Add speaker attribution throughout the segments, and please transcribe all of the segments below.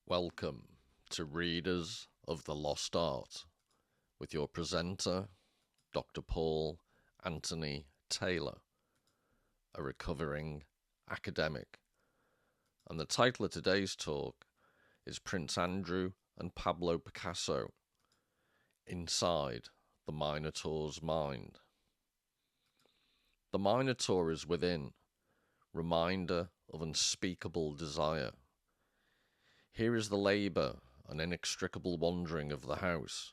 Speaker 1: Welcome to Readers of the Lost Art with your presenter, Dr. Paul Anthony Taylor, a recovering academic. And the title of today's talk is Prince Andrew and Pablo Picasso, Inside the Minotaur's Mind. The Minotaur is within, reminder of unspeakable desire. Here is the labour and inextricable wandering of the house.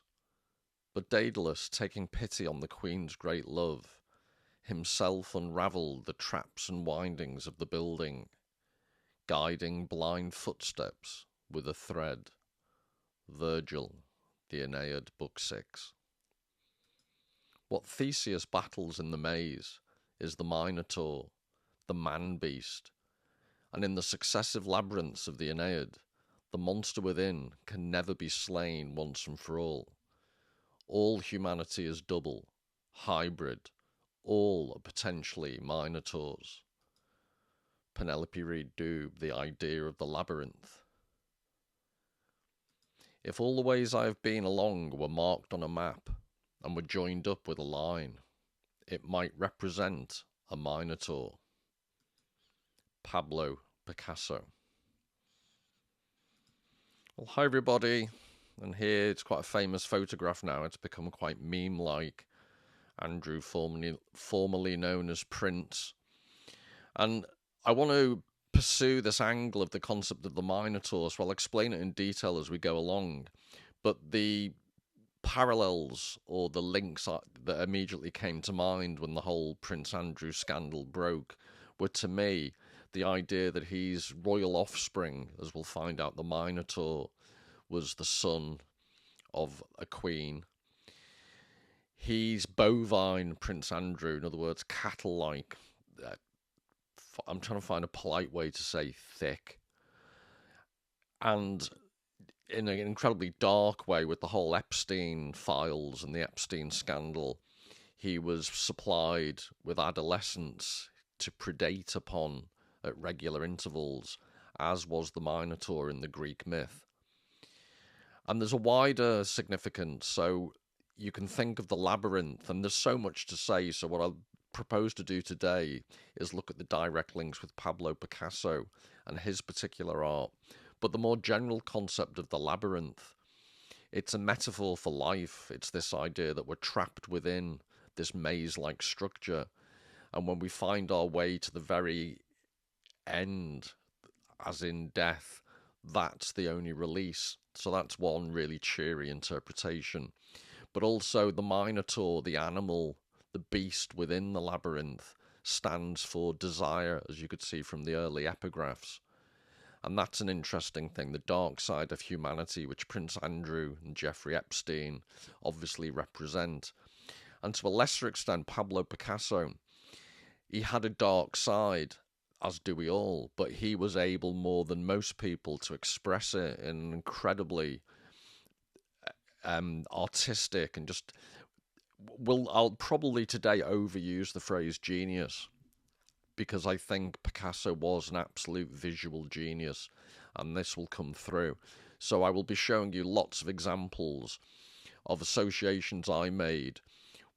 Speaker 1: But Daedalus, taking pity on the queen's great love, himself unravelled the traps and windings of the building, guiding blind footsteps with a thread. Virgil, the Aeneid, Book 6. What Theseus battles in the maze is the Minotaur, the man-beast, and in the successive labyrinths of the Aeneid, the monster within can never be slain once and for all. All humanity is double, hybrid, all are potentially minotaurs. Penelope Reed Doob, The Idea of the Labyrinth. If all the ways I have been along were marked on a map and were joined up with a line, it might represent a minotaur. Pablo Picasso. Well, hi everybody, and here it's quite a famous photograph now. It's become quite meme-like. Andrew, formerly known as Prince. And I want to pursue this angle of the concept of the Minotaur, so I'll explain it in detail as we go along. But the parallels or the links that immediately came to mind when the whole Prince Andrew scandal broke were, to me, the idea that he's royal offspring. As we'll find out, the Minotaur was the son of a queen. He's bovine, Prince Andrew, in other words, cattle-like. I'm trying to find a polite way to say thick. And in an incredibly dark way, with the whole Epstein Files and the Epstein scandal, he was supplied with adolescents to predate upon at regular intervals, as was the Minotaur in the Greek myth. And there's a wider significance, so you can think of the labyrinth, and there's so much to say, so what I'll propose to do today is look at the direct links with Pablo Picasso and his particular art. But the more general concept of the labyrinth, it's a metaphor for life. It's this idea that we're trapped within this maze-like structure, and when we find our way to the very end, as in death, that's the only release. So that's one really cheery interpretation. But also the Minotaur, the animal, the beast within the labyrinth, stands for desire, as you could see from the early epigraphs. And that's an interesting thing, the dark side of humanity, which Prince Andrew and Jeffrey Epstein obviously represent. And to a lesser extent, Pablo Picasso, he had a dark side, as do we all, but he was able more than most people to express it in an incredibly artistic and just... I'll probably today overuse the phrase genius, because I think Picasso was an absolute visual genius, and this will come through. So I will be showing you lots of examples of associations I made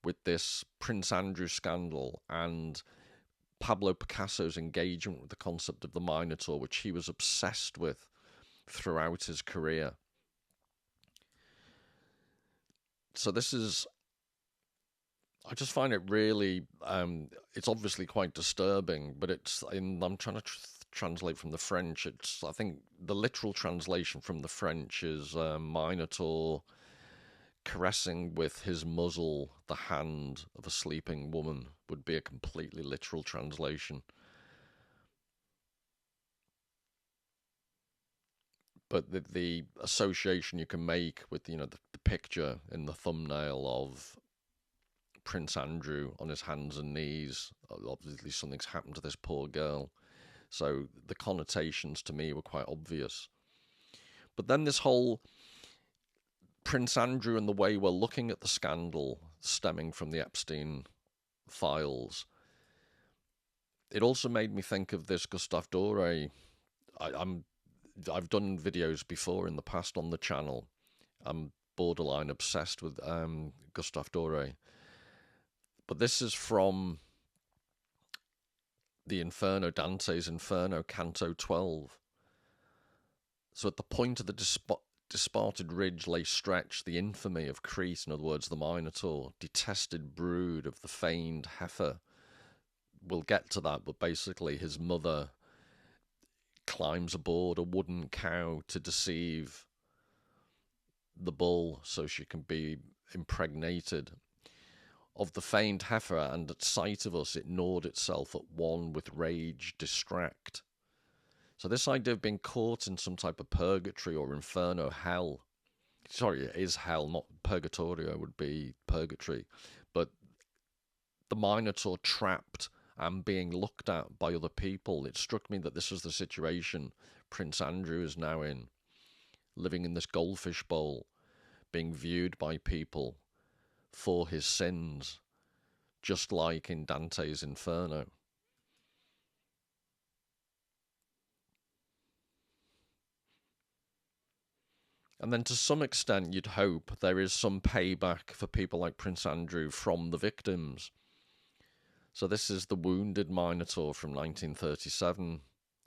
Speaker 1: with this Prince Andrew scandal and Pablo Picasso's engagement with the concept of the Minotaur, which he was obsessed with throughout his career. So this is... I just find it really... it's obviously quite disturbing, but I'm trying to translate from the French. I think the literal translation from the French is Minotaur caressing with his muzzle the hand of a sleeping woman, would be a completely literal translation. But the association you can make with, the picture in the thumbnail of Prince Andrew on his hands and knees, obviously something's happened to this poor girl. So the connotations to me were quite obvious. But then this whole Prince Andrew and the way we're looking at the scandal stemming from the Epstein Files, it also made me think of this Gustave Doré. I'm I've done videos before in the past on the channel. I'm borderline obsessed with Gustave Doré. But this is from the Inferno, Dante's Inferno, Canto 12. So at the point of the disparted ridge lay stretched the infamy of Crete, in other words, the Minotaur, detested brood of the feigned heifer. We'll get to that, but basically his mother climbs aboard a wooden cow to deceive the bull so she can be impregnated of the feigned heifer, and at sight of us it gnawed itself at one with rage distract. So this idea of being caught in some type of purgatory or inferno, hell. Sorry, it is hell, not purgatorio would be purgatory. But the Minotaur trapped and being looked at by other people. It struck me that this was the situation Prince Andrew is now in, living in this goldfish bowl, being viewed by people for his sins, just like in Dante's Inferno. And then to some extent, you'd hope there is some payback for people like Prince Andrew from the victims. So this is The Wounded Minotaur from 1937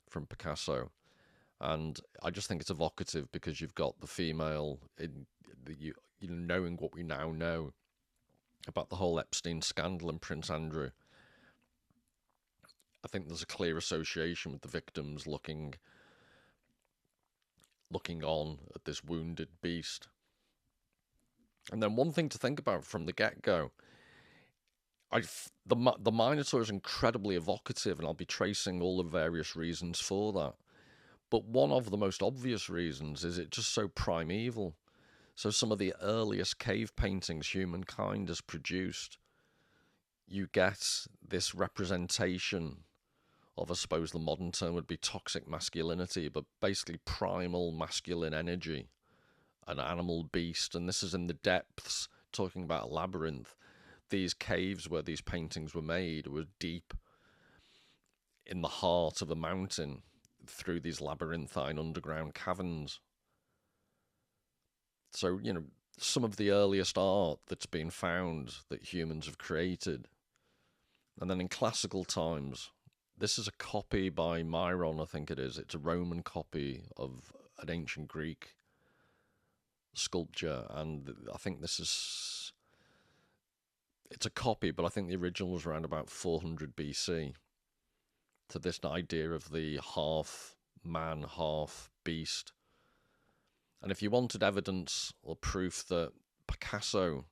Speaker 1: from Picasso. And I just think it's evocative because you've got the female, knowing what we now know about the whole Epstein scandal and Prince Andrew. I think there's a clear association with the victims looking on at this wounded beast. And then one thing to think about from the get-go, the Minotaur is incredibly evocative, and I'll be tracing all the various reasons for that. But one of the most obvious reasons is it's just so primeval. So some of the earliest cave paintings humankind has produced, you get this representation of, I suppose the modern term would be toxic masculinity, but basically primal masculine energy, an animal beast. And this is in the depths, talking about labyrinth. These caves where these paintings were made were deep in the heart of a mountain through these labyrinthine underground caverns. So, some of the earliest art that's been found that humans have created. And then in classical times, this is a copy by Myron, I think it is. It's a Roman copy of an ancient Greek sculpture. And I think it's a copy, but I think the original was around about 400 BC. To this idea of the half man, half beast. And if you wanted evidence or proof that Picasso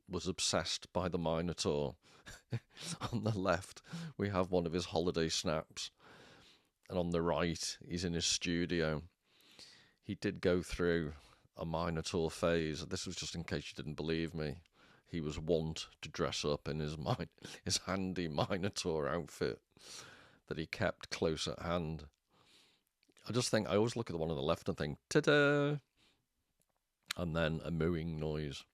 Speaker 1: was obsessed by the Minotaur, on the left we have one of his holiday snaps, and on the right he's in his studio. He did go through a Minotaur phase. This was just in case you didn't believe me. He was wont to dress up in his handy Minotaur outfit that he kept close at hand. I always look at the one on the left and think, ta-da! And then a mooing noise.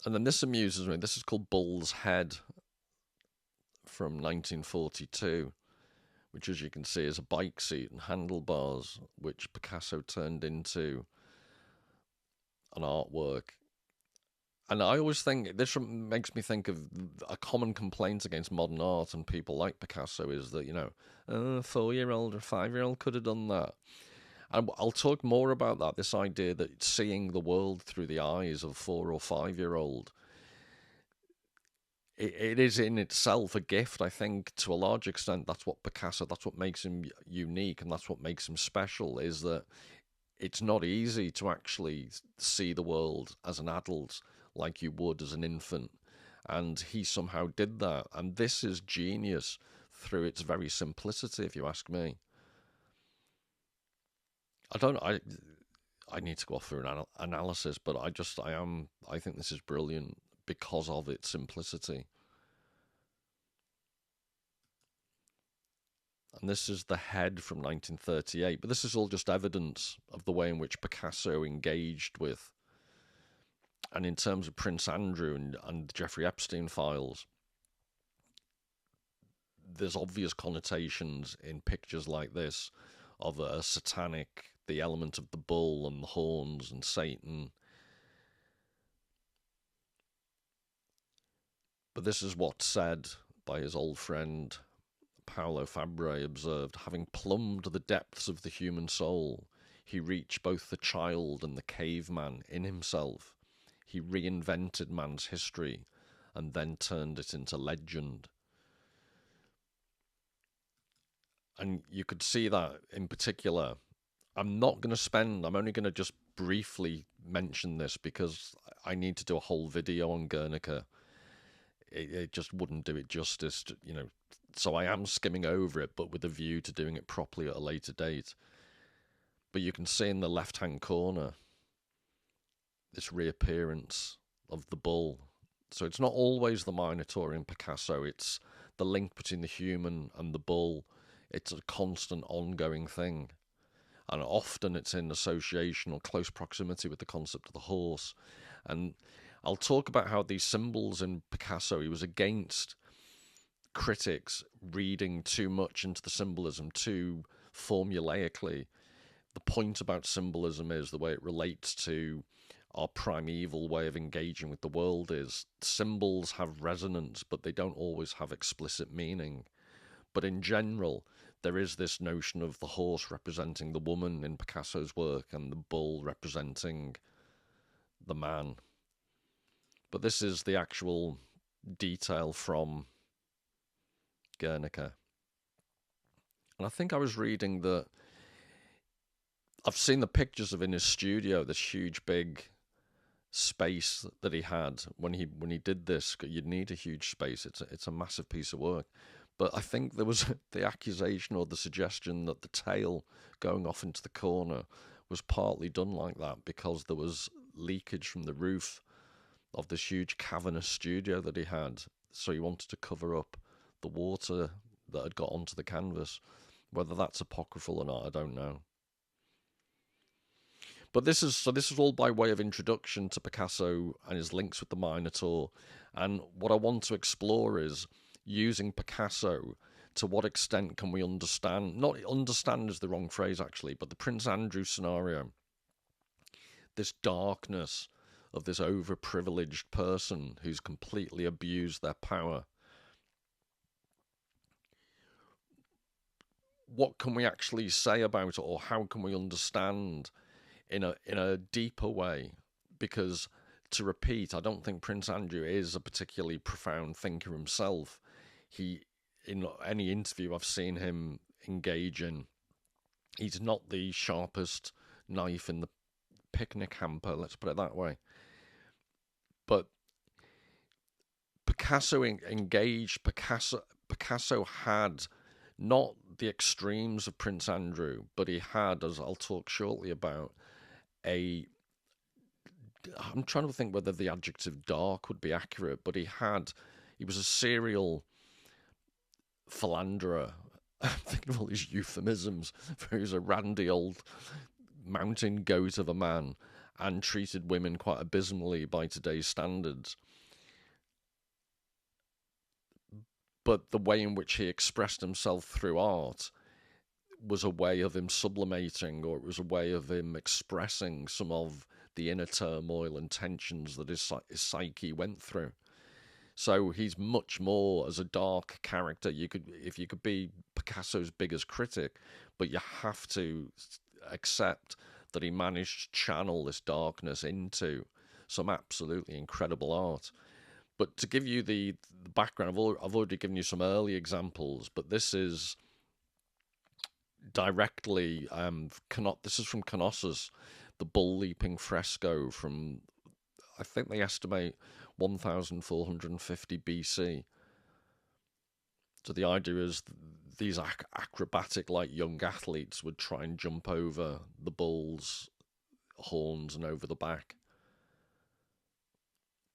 Speaker 1: And then this amuses me. This is called Bull's Head from 1942, which, as you can see, is a bike seat and handlebars, which Picasso turned into an artwork. And I always think, this makes me think of a common complaint against modern art and people like Picasso is that, a 4-year-old or 5-year-old could have done that. And I'll talk more about that, this idea that seeing the world through the eyes of a 4 or 5-year-old, it is in itself a gift. I think to a large extent that's what makes him unique, and that's what makes him special, is that it's not easy to actually see the world as an adult like you would as an infant. And he somehow did that. And this is genius through its very simplicity, if you ask me. I need to go off through an analysis, but I think this is brilliant because of its simplicity. And this is the head from 1938, but this is all just evidence of the way in which Picasso engaged with. And in terms of Prince Andrew and the Jeffrey Epstein Files, there's obvious connotations in pictures like this of a satanic, the element of the bull and the horns and Satan. But this is what's said by his old friend Paulo Fabre observed: having plumbed the depths of the human soul, he reached both the child and the caveman in himself. He reinvented man's history and then turned it into legend. And you could see that in particular. I'm only going to just briefly mention this because I need to do a whole video on Guernica. It just wouldn't do it justice, so I am skimming over it, but with a view to doing it properly at a later date. But you can see in the left-hand corner this reappearance of the bull. So it's not always the Minotaur in Picasso, it's the link between the human and the bull. It's a constant ongoing thing. And often it's in association or close proximity with the concept of the horse. And I'll talk about how these symbols in Picasso, he was against critics reading too much into the symbolism too formulaically. The point about symbolism is the way it relates to our primeval way of engaging with the world is symbols have resonance, but they don't always have explicit meaning. But in general, there is this notion of the horse representing the woman in Picasso's work and the bull representing the man. But this is the actual detail from Guernica. And I think I was reading that I've seen the pictures of in his studio, this huge big space that he had when he did this. You'd need a huge space. It's a massive piece of work. But I think there was the accusation or the suggestion that the tail going off into the corner was partly done like that because there was leakage from the roof of this huge cavernous studio that he had. So he wanted to cover up the water that had got onto the canvas. Whether that's apocryphal or not, I don't know. But this is all by way of introduction to Picasso and his links with the Minotaur. And what I want to explore is using Picasso, to what extent can we understand, not understand is the wrong phrase actually, but the Prince Andrew scenario, this darkness of this overprivileged person who's completely abused their power. What can we actually say about it, or how can we understand in a deeper way? Because, to repeat, I don't think Prince Andrew is a particularly profound thinker himself. He, in any interview I've seen him engage in, he's not the sharpest knife in the picnic hamper, let's put it that way. But Picasso engaged, Picasso had not the extremes of Prince Andrew, but he had, as I'll talk shortly about, I'm trying to think whether the adjective dark would be accurate, but he was a serial philanderer. I'm thinking of all these euphemisms. He was a randy old mountain goat of a man and treated women quite abysmally by today's standards. But the way in which he expressed himself through art was a way of him sublimating, or it was a way of him expressing some of the inner turmoil and tensions that his psyche went through. So he's much more as a dark character. If you could be Picasso's biggest critic, but you have to accept that he managed to channel this darkness into some absolutely incredible art. But to give you the background, I've already given you some early examples, but this is directly, this is from Knossos, the bull leaping fresco from, I think they estimate 1450 BC. So the idea is these acrobatic, like young athletes would try and jump over the bull's horns and over the back.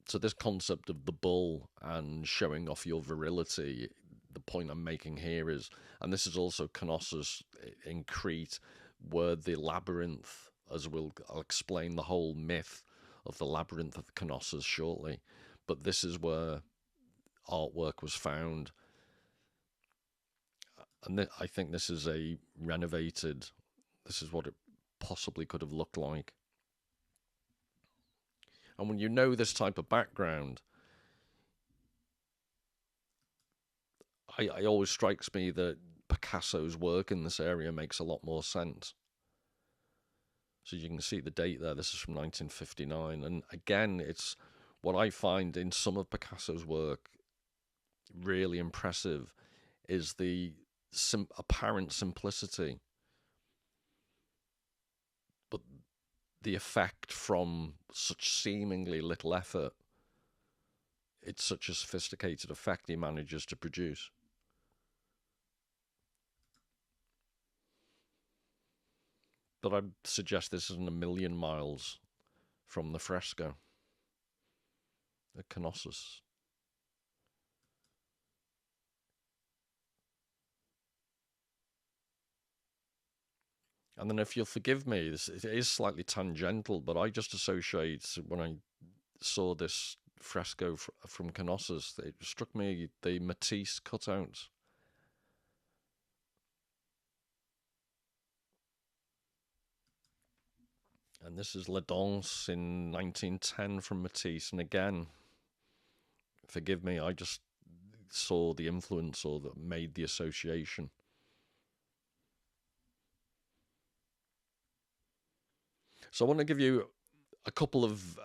Speaker 1: So this concept of the bull and showing off your virility, the point I'm making here is, and this is also Knossos in Crete, where the labyrinth, I'll explain the whole myth of the labyrinth of Knossos shortly, but this is where artwork was found. And I think this is a renovated This is what it possibly could have looked like. And when you know this type of background, it always strikes me that Picasso's work in this area makes a lot more sense. So you can see the date there. This is from 1959. And again, it's what I find in some of Picasso's work really impressive is the apparent simplicity, but the effect from such seemingly little effort. It's such a sophisticated effect he manages to produce. But I'd suggest this isn't a million miles from the fresco at Knossos. And then if you'll forgive me, it is slightly tangential, but I just associate, when I saw this fresco from Knossos, it struck me the Matisse cutouts. And this is La Danse in 1910 from Matisse. And again, forgive me, I just saw the influence or that made the association. So I want to give you a couple of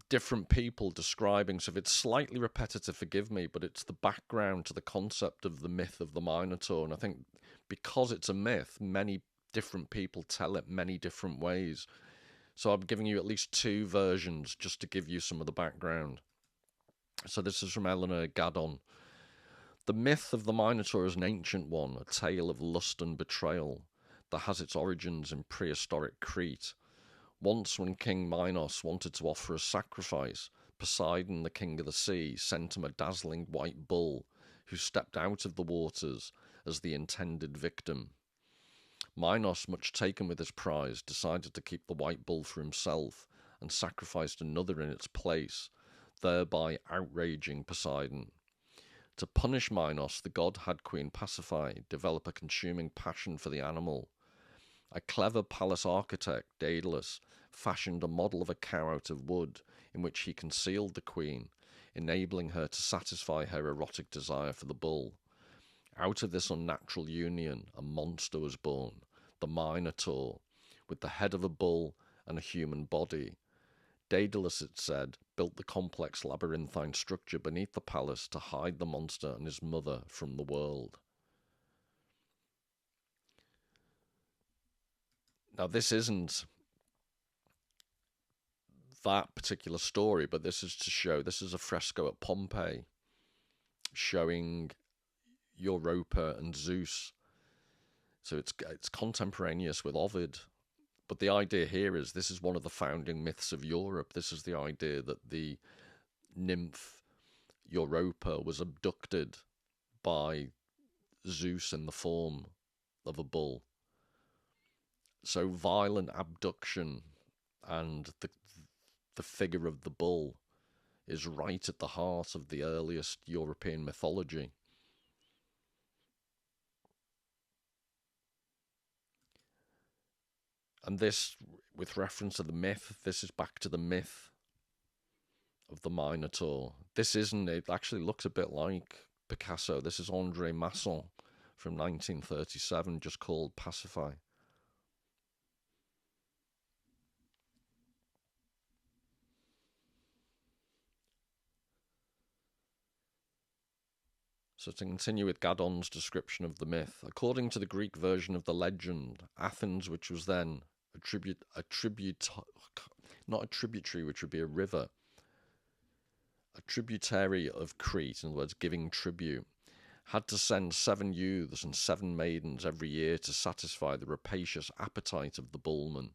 Speaker 1: different people describing, so if it's slightly repetitive, forgive me, but it's the background to the concept of the myth of the Minotaur. And I think because it's a myth, many different people tell it many different ways. So I'm giving you at least two versions just to give you some of the background. So this is from Eleanor Gadon. The myth of the Minotaur is an ancient one, a tale of lust and betrayal that has its origins in prehistoric Crete. Once, when King Minos wanted to offer a sacrifice, Poseidon, the king of the sea, sent him a dazzling white bull who stepped out of the waters as the intended victim. Minos, much taken with his prize, decided to keep the white bull for himself and sacrificed another in its place, thereby outraging Poseidon. To punish Minos, the god had Queen Pasiphae develop a consuming passion for the animal. A clever palace architect, Daedalus, fashioned a model of a cow out of wood in which he concealed the queen, enabling her to satisfy her erotic desire for the bull. Out of this unnatural union, a monster was born, the Minotaur, with the head of a bull and a human body. Daedalus, it said, built the complex labyrinthine structure beneath the palace to hide the monster and his mother from the world. Now, this isn't that particular story, but this is to show, this is a fresco at Pompeii showing Europa and Zeus. So it's contemporaneous with Ovid. But the idea here is this is one of the founding myths of Europe. This is the idea that the nymph Europa was abducted by Zeus in the form of a bull. So violent abduction and the figure of the bull is right at the heart of the earliest European mythology. And this, with reference to the myth, this is back to the myth of the Minotaur. This isn't, it actually looks a bit like Picasso. This is André Masson from 1937, just called Pasiphae. So to continue with Gadon's description of the myth, according to the Greek version of the legend, Athens, which was then not a tributary, which would be a river, a tributary of Crete, in other words, giving tribute, had to send 7 youths and 7 maidens every year to satisfy the rapacious appetite of the bullman.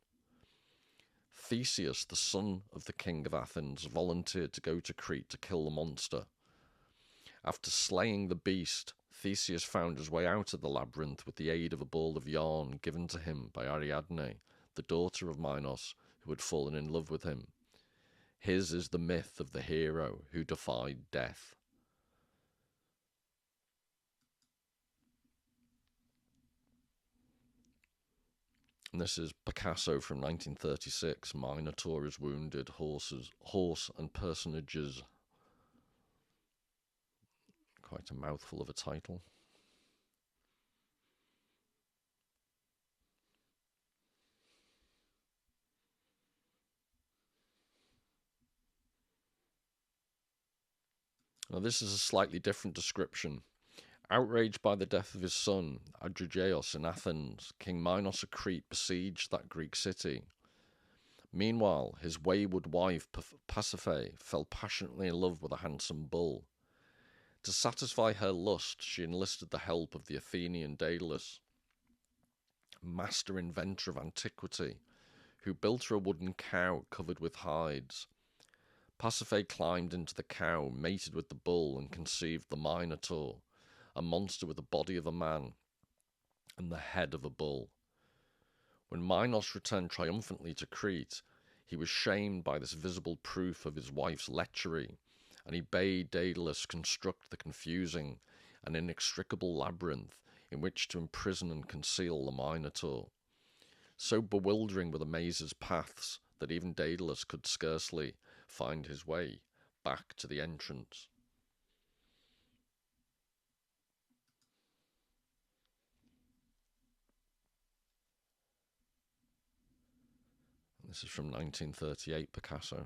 Speaker 1: Theseus, the son of the king of Athens, volunteered to go to Crete to kill the monster. After slaying the beast, Theseus found his way out of the labyrinth with the aid of a ball of yarn given to him by Ariadne, the daughter of Minos, who had fallen in love with him. His is the myth of the hero who defied death. And this is Picasso from 1936. Minotaur is wounded, horse and personages. Quite a mouthful of a title. Now this is a slightly different description. Outraged by the death of his son, Adrigeos in Athens, King Minos of Crete besieged that Greek city. Meanwhile, his wayward wife Pasiphae fell passionately in love with a handsome bull. To satisfy her lust, she enlisted the help of the Athenian Daedalus, master inventor of antiquity, who built her a wooden cow covered with hides. Pasiphae climbed into the cow, mated with the bull, and conceived the Minotaur, a monster with the body of a man and the head of a bull. When Minos returned triumphantly to Crete, he was shamed by this visible proof of his wife's lechery, and he bade Daedalus construct the confusing and inextricable labyrinth in which to imprison and conceal the Minotaur. So bewildering were the maze's paths that even Daedalus could scarcely find his way back to the entrance. This is from 1938, Picasso.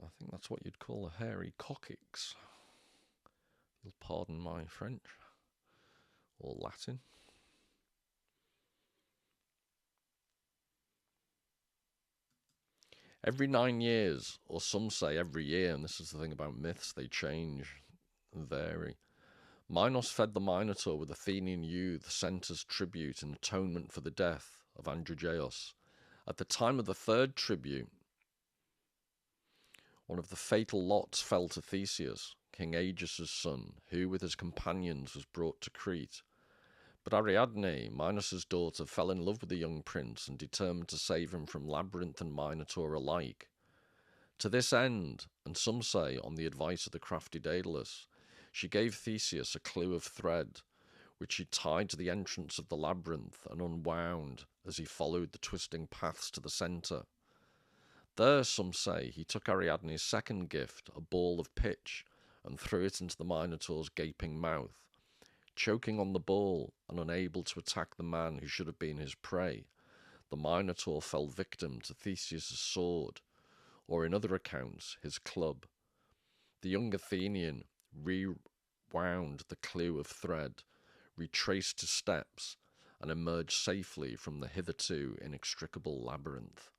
Speaker 1: I think that's what you'd call a hairy coccyx. You'll pardon my French or Latin. Every 9 years, or some say every year, and this is the thing about myths, they change and vary. Minos fed the Minotaur with Athenian youths sent as tribute in atonement for the death of Androgeos. At the time of the third tribute, one of the fatal lots fell to Theseus, King Aegis's son, who with his companions was brought to Crete. But Ariadne, Minos's daughter, fell in love with the young prince and determined to save him from labyrinth and Minotaur alike. To this end, and some say on the advice of the crafty Daedalus, she gave Theseus a clue of thread, which he tied to the entrance of the labyrinth and unwound as he followed the twisting paths to the centre. There, some say, he took Ariadne's second gift, a ball of pitch, and threw it into the Minotaur's gaping mouth. Choking on the ball and unable to attack the man who should have been his prey, the Minotaur fell victim to Theseus' sword, or in other accounts, his club. The young Athenian rewound the clue of thread, retraced his steps, and emerged safely from the hitherto inextricable labyrinth.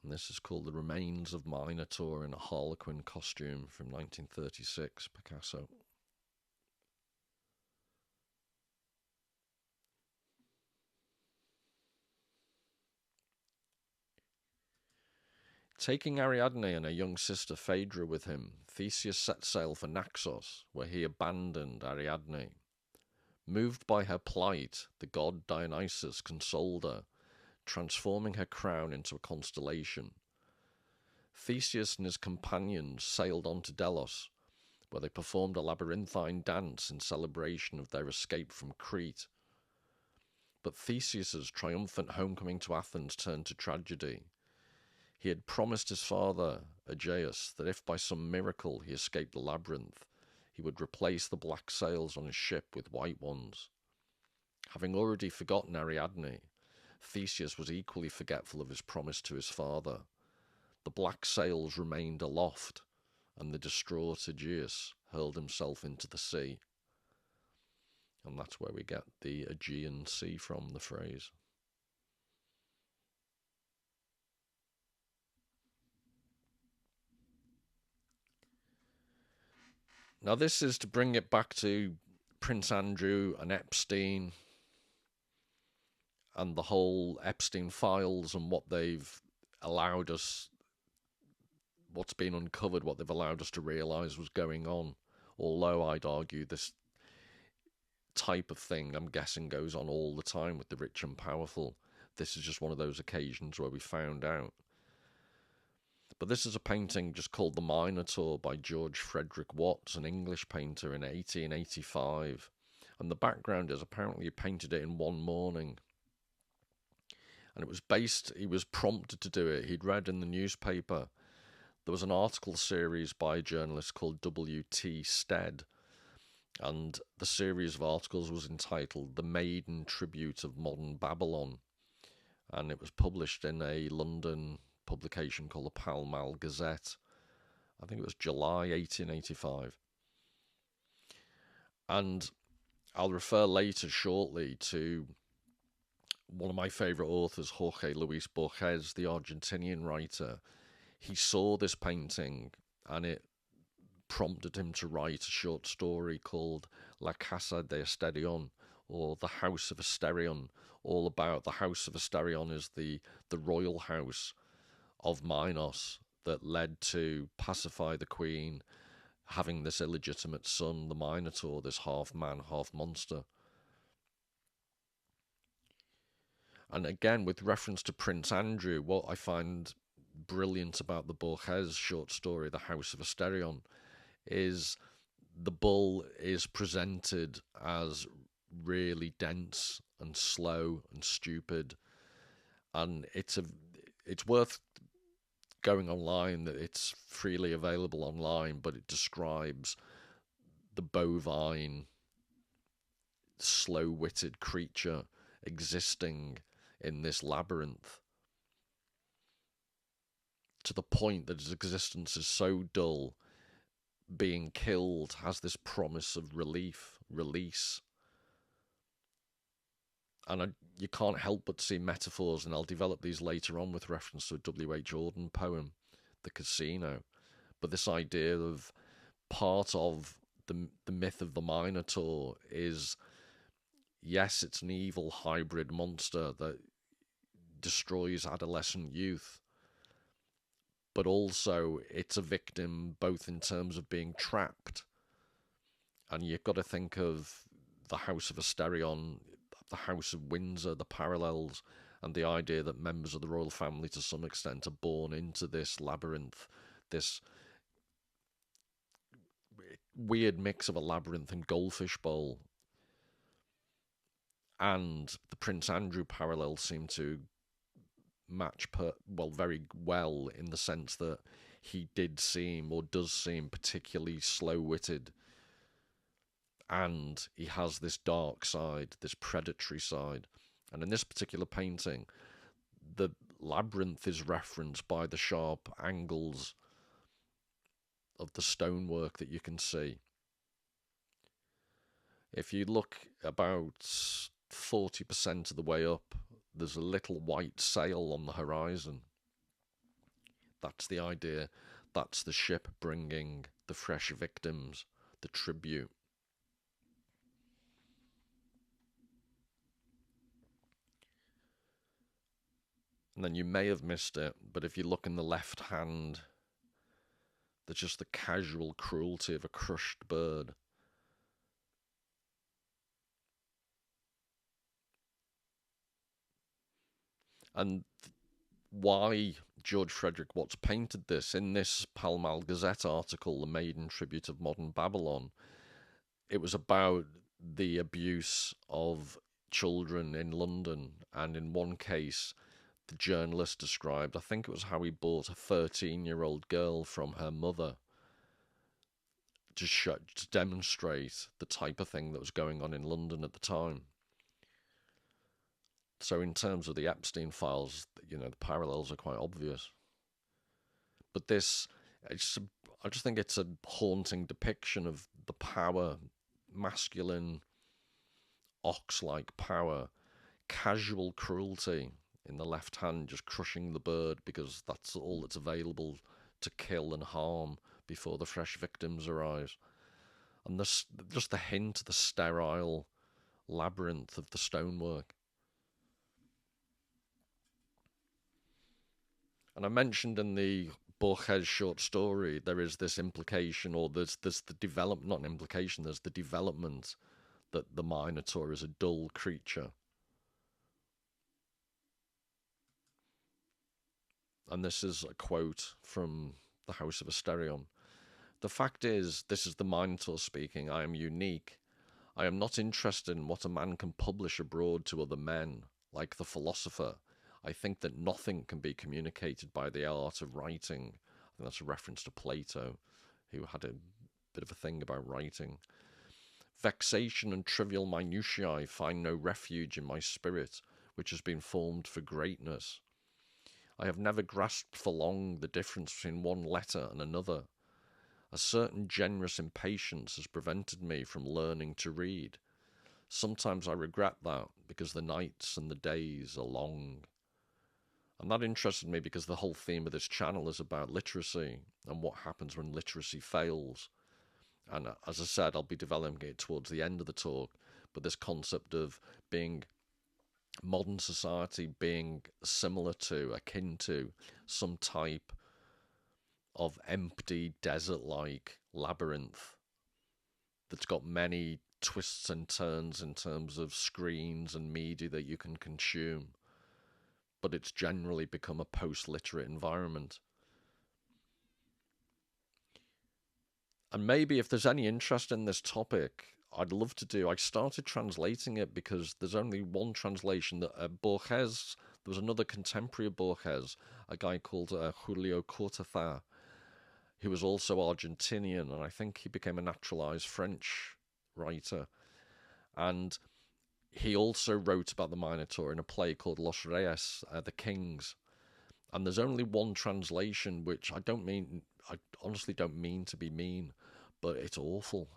Speaker 1: And this is called The Remains of Minotaur in a Harlequin Costume from 1936, Picasso. Taking Ariadne and her young sister Phaedra with him, Theseus set sail for Naxos, where he abandoned Ariadne. Moved by her plight, the god Dionysus consoled her, transforming her crown into a constellation. Theseus and his companions sailed on to Delos, where they performed a labyrinthine dance in celebration of their escape from Crete. But Theseus's triumphant homecoming to Athens turned to tragedy. He had promised his father, Aegeus, that if by some miracle he escaped the labyrinth, he would replace the black sails on his ship with white ones. Having already forgotten Ariadne, Theseus was equally forgetful of his promise to his father. The black sails remained aloft, and the distraught Aegeus hurled himself into the sea. And that's where we get the Aegean Sea from, the phrase. Now this is to bring it back to Prince Andrew and Epstein and the whole Epstein Files and what they've allowed us, what's been uncovered, what they've allowed us to realise was going on. Although I'd argue this type of thing I'm guessing goes on all the time with the rich and powerful. This is just one of those occasions where we found out. But this is a painting just called The Minotaur by George Frederick Watts, an English painter in 1885. And the background is apparently he painted it in one morning. And it was he was prompted to do it. He'd read in the newspaper, there was an article series by a journalist called W.T. Stead. And the series of articles was entitled The Maiden Tribute of Modern Babylon. And it was published in a London publication called the Pall Mall Gazette. I think it was July 1885. And I'll refer later shortly to one of my favourite authors, Jorge Luis Borges, the Argentinian writer. He saw this painting and it prompted him to write a short story called La Casa de Asterion, or The House of Asterion, all about the House of Asterion is the royal house of Minos that led to pacify the queen, having this illegitimate son, the Minotaur, this half man, half monster. And again, with reference to Prince Andrew, what I find brilliant about the Borges short story, The House of Asterion, is the bull is presented as really dense and slow and stupid. And it's worth going online, that it's freely available online, but it describes the bovine, slow-witted creature existing in this labyrinth, to the point that its existence is so dull, being killed has this promise of release. And you can't help but see metaphors, and I'll develop these later on with reference to a W.H. Auden poem, The Casino. But this idea of part of the myth of the Minotaur is, yes, it's an evil hybrid monster that destroys adolescent youth, but also it's a victim both in terms of being trapped, and you've got to think of the House of Asterion, the House of Windsor, the parallels, and the idea that members of the royal family to some extent are born into this labyrinth, this weird mix of a labyrinth and goldfish bowl. And the Prince Andrew parallels seem to match very well, in the sense that he did seem, or does seem, particularly slow-witted, and he has this dark side, this predatory side. And in this particular painting, the labyrinth is referenced by the sharp angles of the stonework that you can see. If you look about 40% of the way up, there's a little white sail on the horizon. That's the idea. That's the ship bringing the fresh victims, the tribute. And then you may have missed it, but if you look in the left hand, there's just the casual cruelty of a crushed bird. And why George Frederick Watts painted this, in this Pall Mall Gazette article, The Maiden Tribute of Modern Babylon, it was about the abuse of children in London. And in one case, the journalist described, I think it was how he bought a 13-year-old girl from her mother to demonstrate the type of thing that was going on in London at the time. So in terms of the Epstein Files, the parallels are quite obvious. But I just think it's a haunting depiction of the power, masculine, ox-like power, casual cruelty in the left hand, just crushing the bird because that's all that's available to kill and harm before the fresh victims arise. And just the hint, the sterile labyrinth of the stonework. And I mentioned in the Borges short story, there is this implication, or there's the development, not an implication, there's the development that the minotaur is a dull creature. And this is a quote from The House of Asterion. "The fact is, this is the minotaur speaking, I am unique. I am not interested in what a man can publish abroad to other men. Like the philosopher, I think that nothing can be communicated by the art of writing." I think that's a reference to Plato, who had a bit of a thing about writing. "Vexation and trivial minutiae find no refuge in my spirit, which has been formed for greatness. I have never grasped for long the difference between one letter and another. A certain generous impatience has prevented me from learning to read. Sometimes I regret that, because the nights and the days are long." And that interested me because the whole theme of this channel is about literacy and what happens when literacy fails. And as I said, I'll be developing it towards the end of the talk, but this concept of being modern society being similar to, akin to, some type of empty desert-like labyrinth that's got many twists and turns in terms of screens and media that you can consume, but it's generally become a post-literate environment. And maybe if there's any interest in this topic, I'd love to do. I started translating it because there's only one translation that Borges. There was another contemporary of Borges, a guy called Julio Cortázar, who was also Argentinian, and I think he became a naturalized French writer. And he also wrote about the Minotaur in a play called Los Reyes, the Kings. And there's only one translation, which I honestly don't mean to be mean, but it's awful.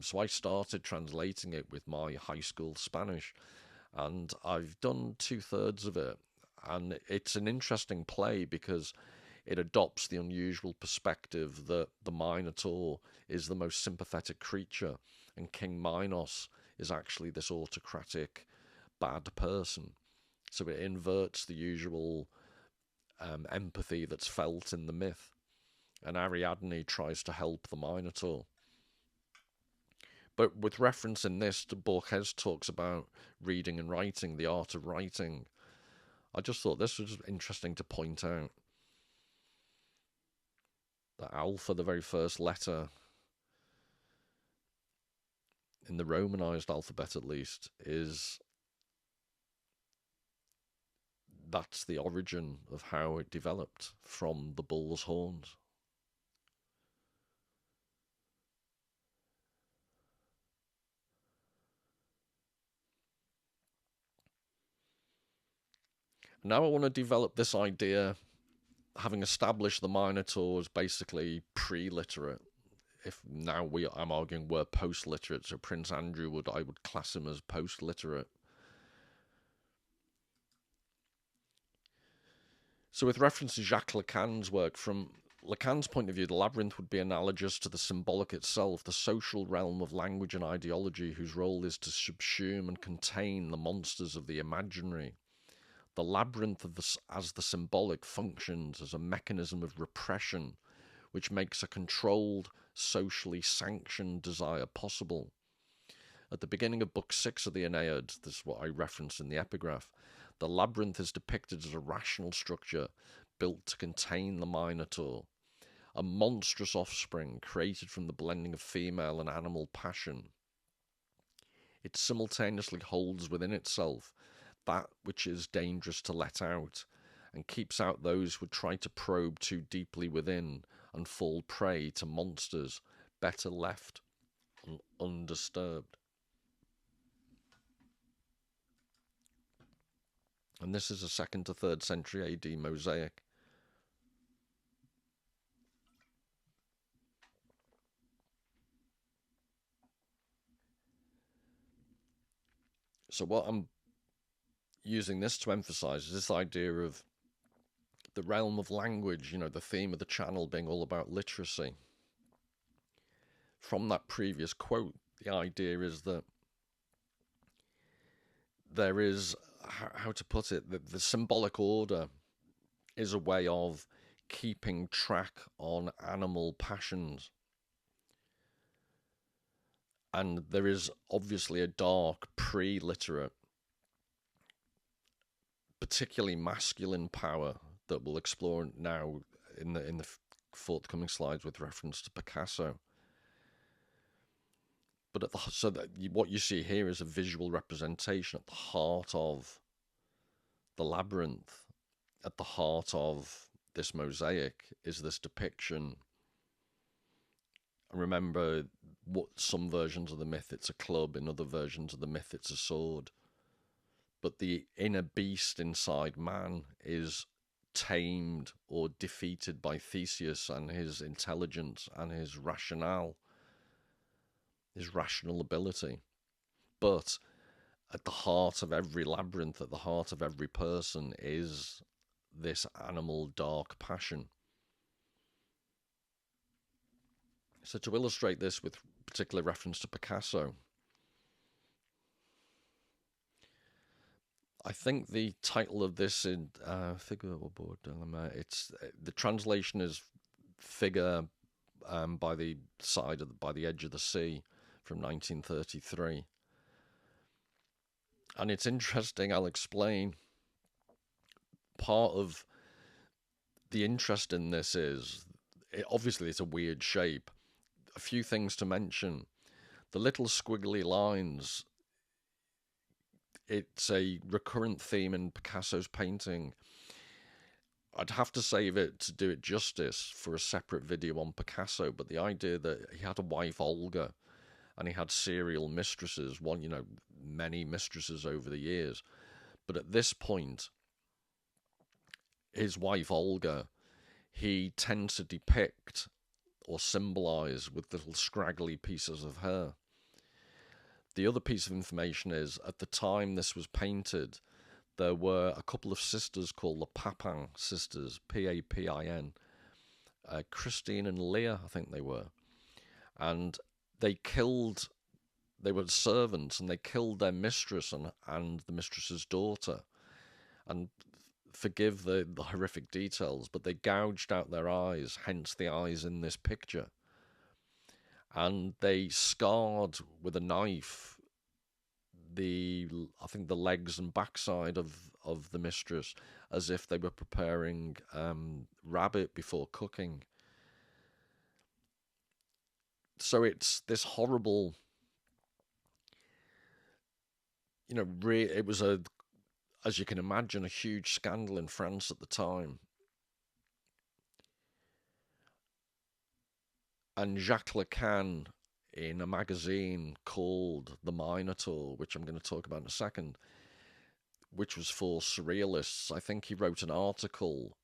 Speaker 1: So I started translating it with my high school Spanish, and I've done 2/3 of it. And it's an interesting play because it adopts the unusual perspective that the Minotaur is the most sympathetic creature, and King Minos is actually this autocratic, bad person. So it inverts the usual empathy that's felt in the myth. And Ariadne tries to help the Minotaur. But with reference in this, Borges talks about reading and writing, the art of writing. I just thought this was interesting to point out. That alpha, the very first letter, in the Romanized alphabet at least, that's the origin of how it developed from the bull's horns. Now I want to develop this idea, having established the Minotaur as basically pre-literate. If now I'm arguing we're post-literate, so Prince Andrew I would class him as post-literate. So with reference to Jacques Lacan's work, from Lacan's point of view, the labyrinth would be analogous to the symbolic itself, the social realm of language and ideology, whose role is to subsume and contain the monsters of the imaginary. The labyrinth as the symbolic functions as a mechanism of repression, which makes a controlled, socially sanctioned desire possible. At the beginning of Book 6 of the Aeneid, this is what I referenced in the epigraph, the labyrinth is depicted as a rational structure built to contain the Minotaur, a monstrous offspring created from the blending of female and animal passion. It simultaneously holds within itself that which is dangerous to let out, and keeps out those who would try to probe too deeply within and fall prey to monsters better left undisturbed. And this is a 2nd to 3rd century AD mosaic. So what I'm using this to emphasize is this idea of the realm of language, the theme of the channel being all about literacy. From that previous quote, the idea is that there is, how to put it, the symbolic order is a way of keeping track on animal passions. And there is obviously a dark pre-literate, particularly masculine power that we'll explore now in the forthcoming slides with reference to Picasso. But what you see here is a visual representation at the heart of the labyrinth. At the heart of this mosaic is this depiction. And remember, what some versions of the myth it's a club, in other versions of the myth it's a sword. But the inner beast inside man is tamed or defeated by Theseus and his intelligence and his rationale, his rational ability. But at the heart of every labyrinth, at the heart of every person, is this animal dark passion. So to illustrate this with particular reference to Picasso, I think the title of this in figure or board dilemma, it's the translation is figure by the edge of the sea from 1933. And it's interesting, I'll explain. Part of the interest in this is, obviously it's a weird shape. A few things to mention. The little squiggly lines, it's a recurrent theme in Picasso's painting. I'd have to save it to do it justice for a separate video on Picasso, but the idea that he had a wife, Olga, and he had serial mistresses, many mistresses over the years. But at this point, his wife, Olga, he tends to depict or symbolize with little scraggly pieces of hair. The other piece of information is, at the time this was painted, there were a couple of sisters called the Papin sisters, Papin, Christine and Leah, I think they were. And they were servants, and they killed their mistress and the mistress's daughter. And forgive the horrific details, but they gouged out their eyes, hence the eyes in this picture. And they scarred with a knife I think the legs and backside of the mistress, as if they were preparing rabbit before cooking. So it's this horrible, it was as you can imagine, a huge scandal in France at the time. And Jacques Lacan, in a magazine called The Minotaur, which I'm going to talk about in a second, which was for surrealists, I think he wrote an article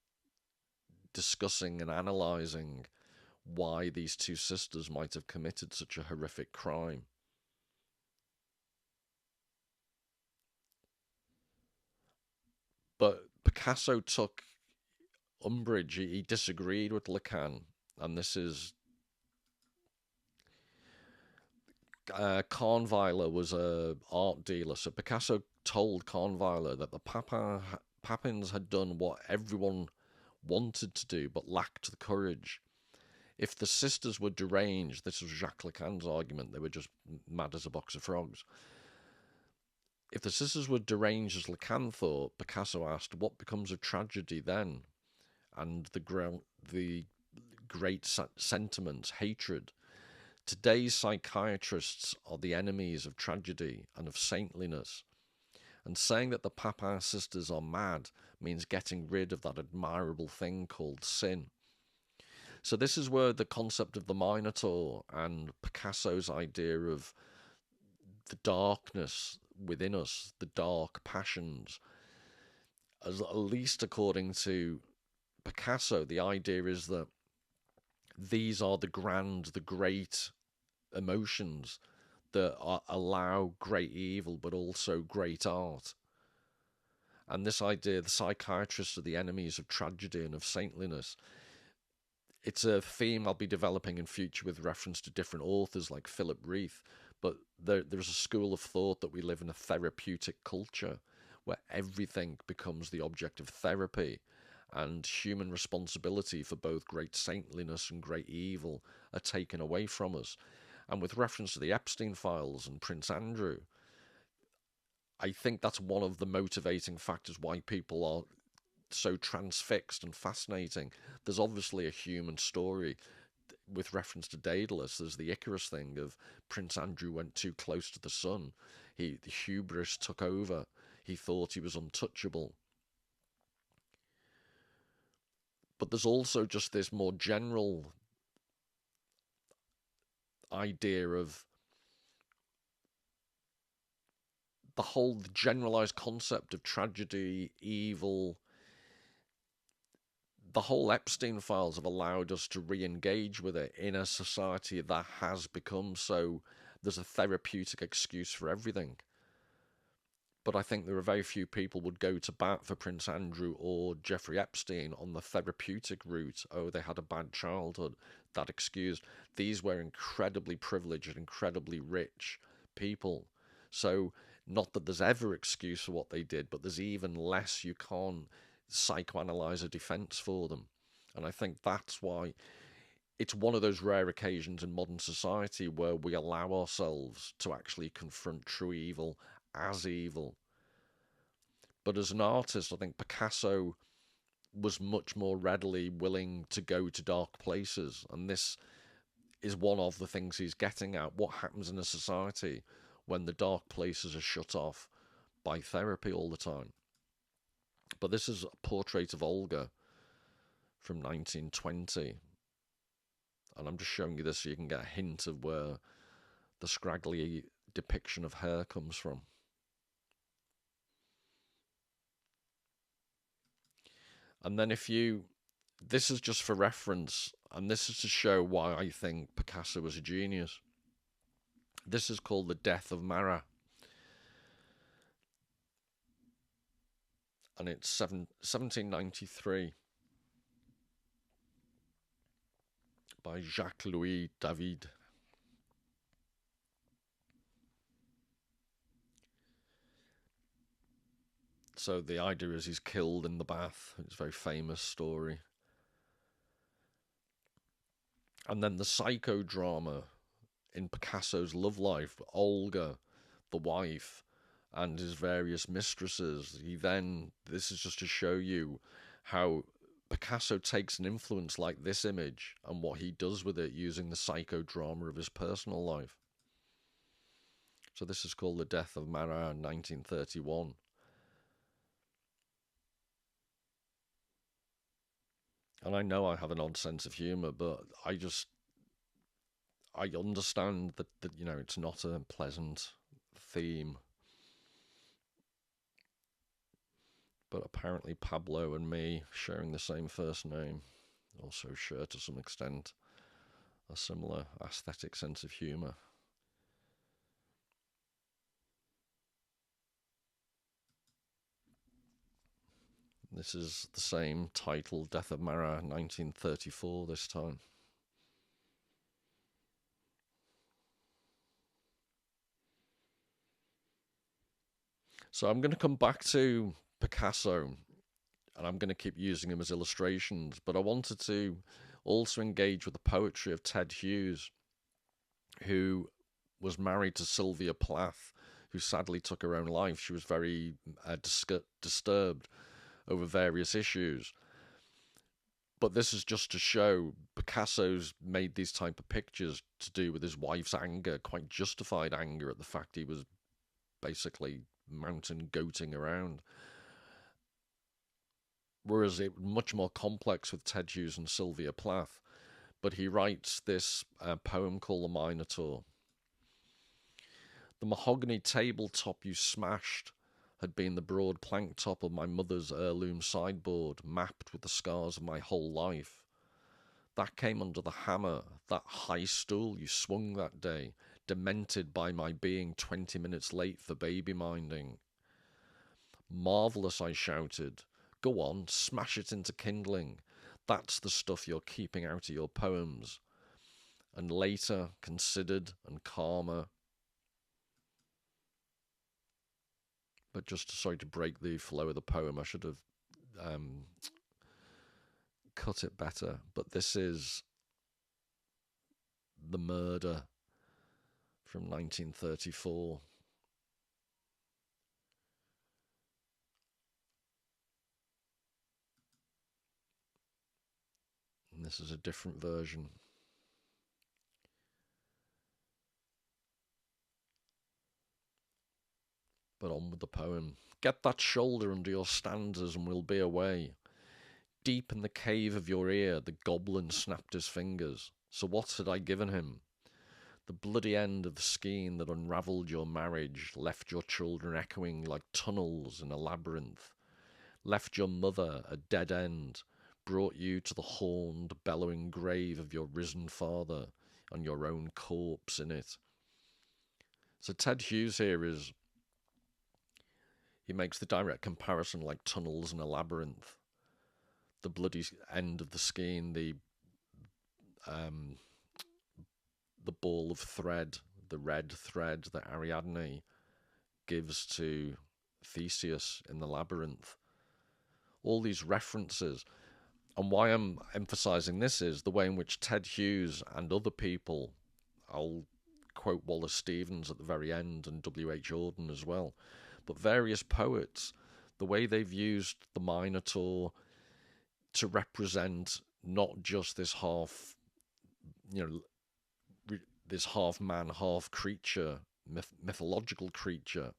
Speaker 1: discussing and analysing why these two sisters might have committed such a horrific crime. But Picasso took umbrage, he disagreed with Lacan, and this is Kahnweiler was a art dealer, so Picasso told Kahnweiler that the Papins had done what everyone wanted to do but lacked the courage. If the sisters were deranged, this was Jacques Lacan's argument, they were just mad as a box of frogs. If the sisters were deranged as Lacan thought, Picasso asked, what becomes of tragedy then? And the great sentiment, hatred. Today's psychiatrists are the enemies of tragedy and of saintliness. And saying that the Papin sisters are mad means getting rid of that admirable thing called sin. So this is where the concept of the Minotaur and Picasso's idea of the darkness within us, the dark passions, at least according to Picasso, the idea is that these are the great emotions that allow great evil, but also great art. And this idea, the psychiatrists are the enemies of tragedy and of saintliness. It's a theme I'll be developing in future with reference to different authors like Philip Reith, but there's a school of thought that we live in a therapeutic culture where everything becomes the object of therapy, and human responsibility for both great saintliness and great evil are taken away from us. And with reference to the Epstein Files and Prince Andrew, I think that's one of the motivating factors why people are so transfixed and fascinating. There's obviously a human story with reference to Daedalus. There's the Icarus thing of Prince Andrew went too close to the sun. The hubris took over. He thought he was untouchable. But there's also just this more general idea of the generalized concept of tragedy, evil. The whole Epstein files have allowed us to re-engage with it in a society that has become so, there's a therapeutic excuse for everything. But I think there are very few people would go to bat for Prince Andrew or Jeffrey Epstein on the therapeutic route. Oh, they had a bad childhood, that excuse. These were incredibly privileged and incredibly rich people. So not that there's ever excuse for what they did, but there's even less. You can't psychoanalyze a defense for them. And I think that's why it's one of those rare occasions in modern society where we allow ourselves to actually confront true evil as evil. But as an artist, I think Picasso was much more readily willing to go to dark places. And this is one of the things he's getting at. What happens in a society when the dark places are shut off by therapy all the time? But this is a portrait of Olga from 1920. And I'm just showing you this so you can get a hint of where the scraggly depiction of hair comes from. And then this is just for reference, and this is to show why I think Picasso was a genius. This is called The Death of Marat. And it's 1793 by Jacques-Louis David. So the idea is he's killed in the bath. It's a very famous story. And then the psychodrama in Picasso's love life, Olga, the wife, and his various mistresses. This is just to show you how Picasso takes an influence like this image and what he does with it using the psychodrama of his personal life. So this is called The Death of Marat, 1931. And I know I have an odd sense of humour, but I understand that it's not a pleasant theme. But apparently Pablo and me, sharing the same first name, also share to some extent a similar aesthetic sense of humour. This is the same title, Death of Marat, 1934 this time. So I'm going to come back to Picasso, and I'm going to keep using him as illustrations, but I wanted to also engage with the poetry of Ted Hughes, who was married to Sylvia Plath, who sadly took her own life. She was very disturbed over various issues. But this is just to show Picasso's made these type of pictures to do with his wife's anger, quite justified anger at the fact he was basically mountain goating around. Whereas it was much more complex with Ted Hughes and Sylvia Plath. But he writes this poem called The Minotaur. The mahogany tabletop you smashed had been the broad plank top of my mother's heirloom sideboard, mapped with the scars of my whole life. That came under the hammer, that high stool you swung that day, demented by my being 20 minutes late for baby minding. Marvellous, I shouted. Go on, smash it into kindling. That's the stuff you're keeping out of your poems. And later, considered and calmer. But just sorry to break the flow of the poem, I should have cut it better. But this is the murder from 1934. And this is a different version. But on with the poem. Get that shoulder under your stanzas and we'll be away. Deep in the cave of your ear, the goblin snapped his fingers. So what had I given him? The bloody end of the skein that unravelled your marriage, left your children echoing like tunnels in a labyrinth, left your mother a dead end, brought you to the horned, bellowing grave of your risen father, and your own corpse in it. So Ted Hughes here he makes the direct comparison like tunnels in a labyrinth. The bloody end of the skein, the ball of thread, the red thread that Ariadne gives to Theseus in the labyrinth. All these references. And why I'm emphasising this is the way in which Ted Hughes and other people, I'll quote Wallace Stevens at the very end and W.H. Auden as well, but various poets, the way they've used the Minotaur to represent not just this half, this half man, half creature, mythological creature,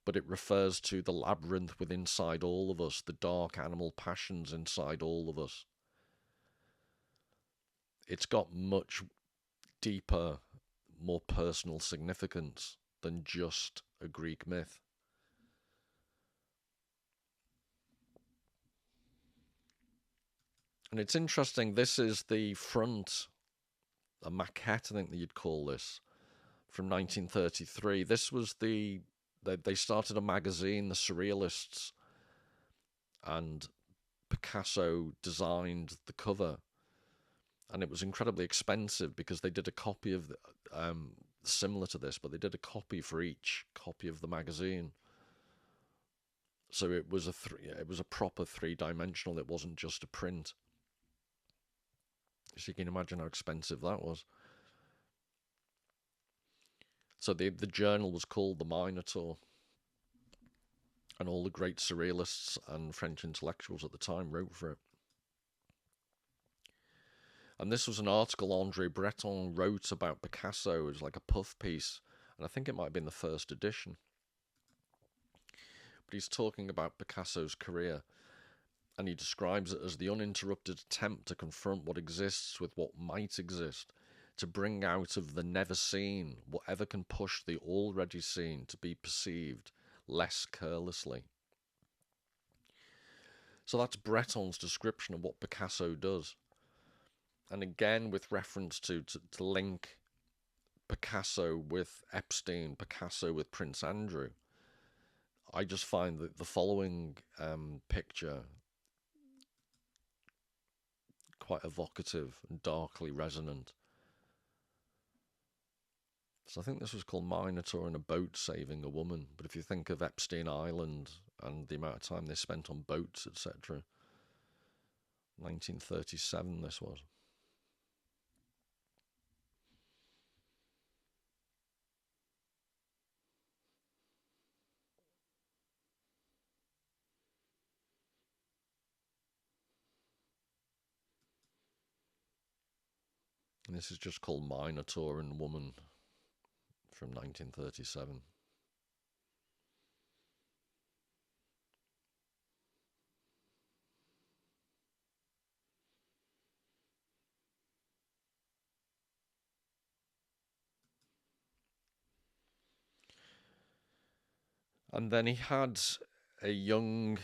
Speaker 1: but it refers to the labyrinth within inside all of us, the dark animal passions inside all of us. It's got much deeper, more personal significance than just a Greek myth. And it's interesting, this is the front, a maquette, I think that you'd call this, from 1933. This was they started a magazine, the Surrealists, and Picasso designed the cover. And it was incredibly expensive because they did a copy of, similar to this, but they did a copy for each copy of the magazine. So it was a proper three-dimensional, it wasn't just a print. So you can imagine how expensive that was. So the journal was called The Minotaur. And all the great surrealists and French intellectuals at the time wrote for it. And this was an article André Breton wrote about Picasso. It was like a puff piece. And I think it might have been the first edition. But he's talking about Picasso's career. And he describes it as the uninterrupted attempt to confront what exists with what might exist, to bring out of the never seen whatever can push the already seen to be perceived less carelessly. So that's Breton's description of what Picasso does. And again, with reference to link Picasso with Epstein, Picasso with Prince Andrew, I just find that the following picture quite evocative and darkly resonant. So I think this was called Minotaur in a boat saving a woman. But if you think of Epstein Island and the amount of time they spent on boats, etc., 1937 this was. And this is just called Minotaur and Woman from 1937. And then he had a young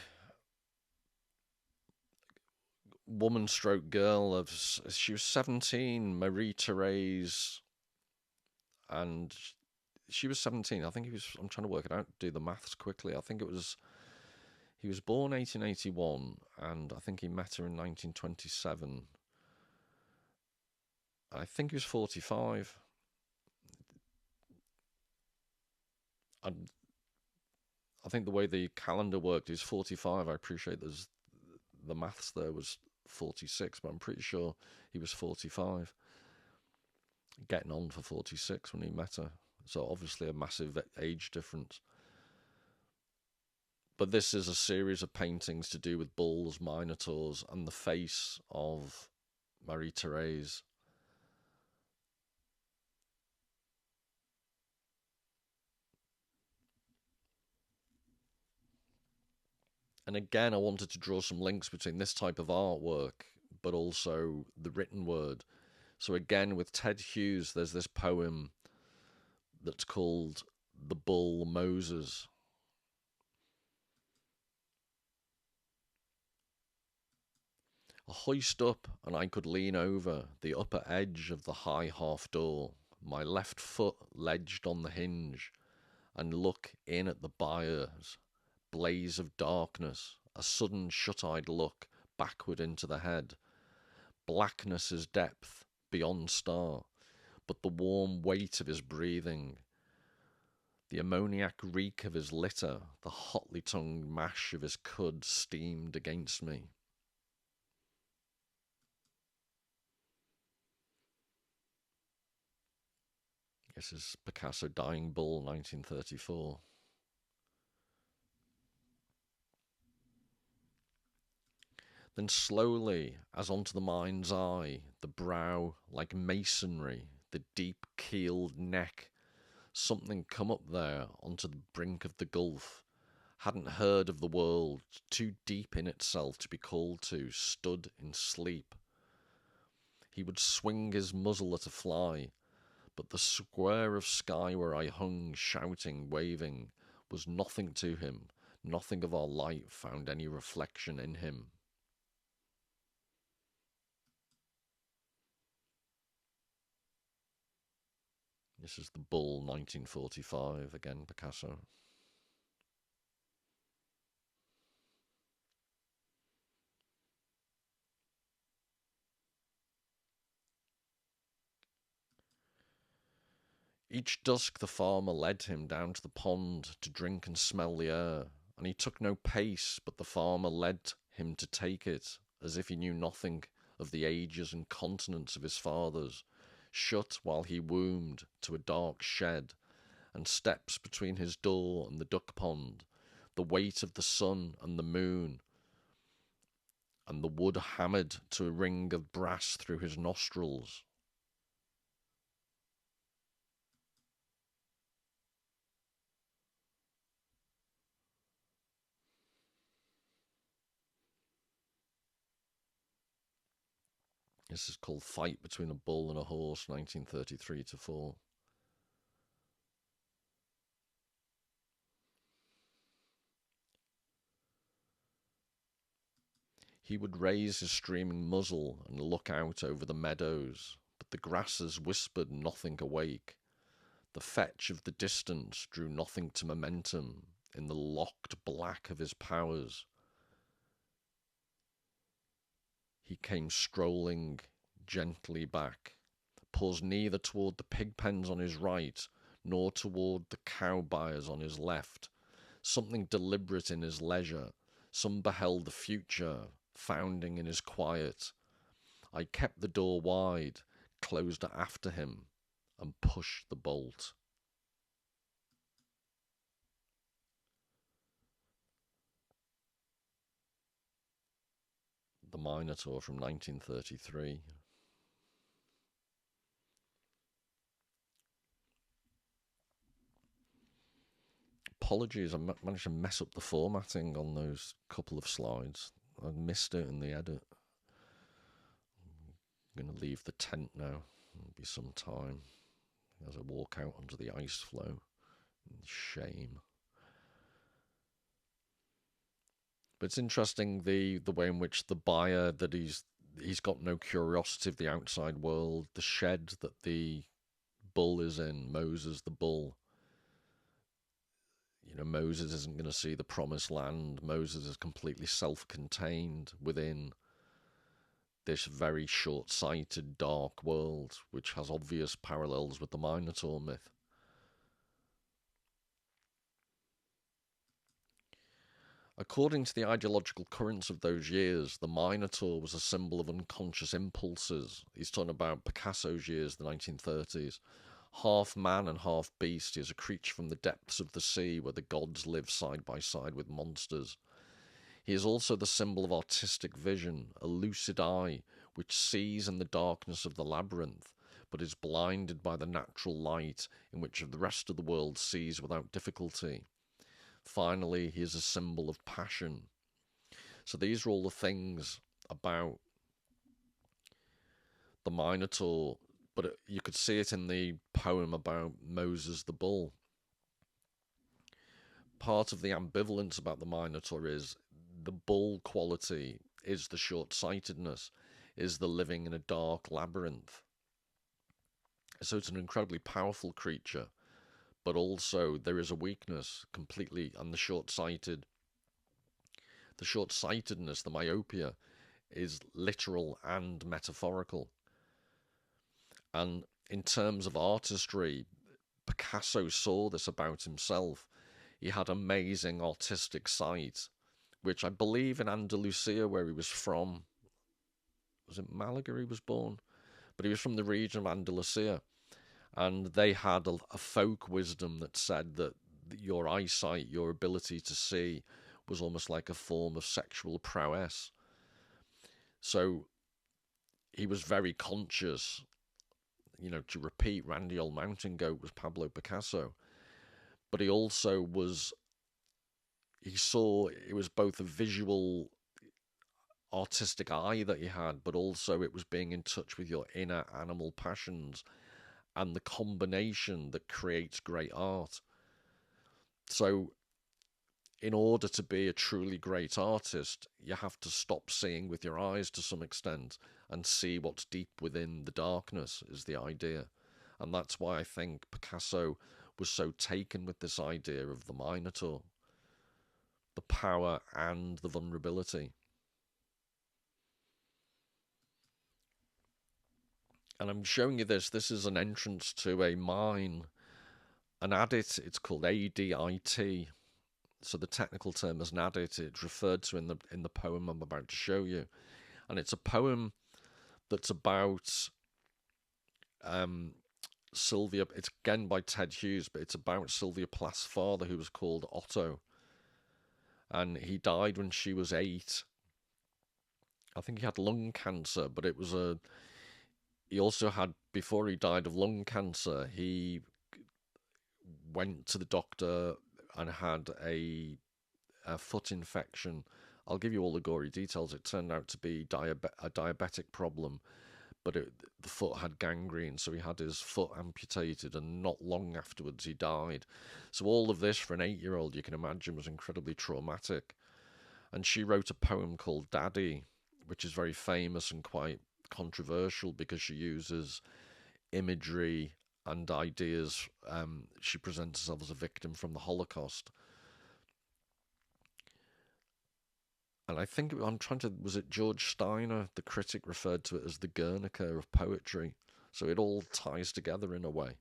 Speaker 1: woman stroke girl of, she was 17, Marie-Therese, and she was 17. I think he was, I'm trying to work it out, do the maths quickly. I think it was, he was born 1881, and I think he met her in 1927. I think he was 45. And I think the way the calendar worked is 45. I appreciate there's the maths there was 46, but I'm pretty sure he was 45. Getting on for 46 when he met her. So obviously a massive age difference. But this is a series of paintings to do with bulls, minotaurs, and the face of Marie-Therese. And again, I wanted to draw some links between this type of artwork, but also the written word. So again, with Ted Hughes, there's this poem that's called The Bull Moses. I hoist up and I could lean over the upper edge of the high half door, my left foot ledged on the hinge, and look in at the buyer's blaze of darkness, a sudden shut-eyed look backward into the head. Blackness' depth beyond star, but the warm weight of his breathing, the ammoniac reek of his litter, the hotly tongued mash of his cud steamed against me. This is Picasso, Dying Bull, 1934. Then slowly, as onto the mind's eye, the brow like masonry, the deep-keeled neck, something come up there onto the brink of the gulf, hadn't heard of the world, too deep in itself to be called to, stood in sleep. He would swing his muzzle at a fly, but the square of sky where I hung, shouting, waving, was nothing to him. Nothing of our light found any reflection in him. This is The Bull, 1945, again Picasso. Each dusk the farmer led him down to the pond to drink and smell the air, and he took no pace, but the farmer led him to take it, as if he knew nothing of the ages and continents of his fathers, shut while he wombed to a dark shed, and steps between his door and the duck pond, the weight of the sun and the moon, and the wood hammered to a ring of brass through his nostrils. This is called Fight Between a Bull and a Horse, 1933-4. He would raise his streaming muzzle and look out over the meadows, but the grasses whispered nothing awake. The fetch of the distance drew nothing to momentum in the locked black of his powers. He came strolling gently back, paused neither toward the pig pens on his right, nor toward the cow buyers on his left. Something deliberate in his leisure, some beheld the future, founding in his quiet. I kept the door wide, closed it after him, and pushed the bolt. The Minotaur from 1933. Apologies, I managed to mess up the formatting on those couple of slides. I missed it in the edit. I'm going to leave the tent now. It'll be some time as I walk out onto the ice floe. Shame. But it's interesting the way in which the buyer, that he's got no curiosity of the outside world. The shed that the bull is in, Moses the bull. You know, Moses isn't going to see the promised land. Moses is completely self-contained within this very short-sighted, dark world, which has obvious parallels with the Minotaur myth. According to the ideological currents of those years, the Minotaur was a symbol of unconscious impulses. He's talking about Picasso's years, the 1930s. Half man and half beast, he is a creature from the depths of the sea where the gods live side by side with monsters. He is also the symbol of artistic vision, a lucid eye which sees in the darkness of the labyrinth, but is blinded by the natural light in which the rest of the world sees without difficulty. Finally, he is a symbol of passion. So these are all the things about the Minotaur, but you could see it in the poem about Moses the bull. Part of the ambivalence about the Minotaur is the bull quality is the short-sightedness, is the living in a dark labyrinth. So it's an incredibly powerful creature, but also there is a weakness completely, and the short-sightedness, the myopia, is literal and metaphorical. And in terms of artistry, Picasso saw this about himself. He had amazing artistic sight, which I believe in Andalusia, where he was from, was it Malaga he was born? But he was from the region of Andalusia, and they had a folk wisdom that said that your eyesight, your ability to see, was almost like a form of sexual prowess. So he was very conscious, to repeat, Randy Old Mountain Goat was Pablo Picasso. But he also he saw it was both a visual artistic eye that he had, but also it was being in touch with your inner animal passions and the combination that creates great art. So in order to be a truly great artist, you have to stop seeing with your eyes to some extent and see what's deep within the darkness, is the idea. And that's why I think Picasso was so taken with this idea of the Minotaur, the power and the vulnerability. And I'm showing you this. This is an entrance to a mine. An adit, it's called ADIT. So the technical term is an adit. It's referred to in the poem I'm about to show you. And it's a poem that's about Sylvia. It's again by Ted Hughes, but it's about Sylvia Plath's father, who was called Otto. And he died when she was 8. I think he had lung cancer, but it was he also had, before he died of lung cancer, he went to the doctor and had a foot infection. I'll give you all the gory details. It turned out to be a diabetic problem, but the foot had gangrene, so he had his foot amputated, and not long afterwards he died. So all of this, for an 8-year-old, you can imagine, was incredibly traumatic. And she wrote a poem called Daddy, which is very famous and quite controversial because she uses imagery and ideas. She presents herself as a victim from the Holocaust. And I think was it George Steiner, the critic, referred to it as the Guernica of poetry. So it all ties together in a way.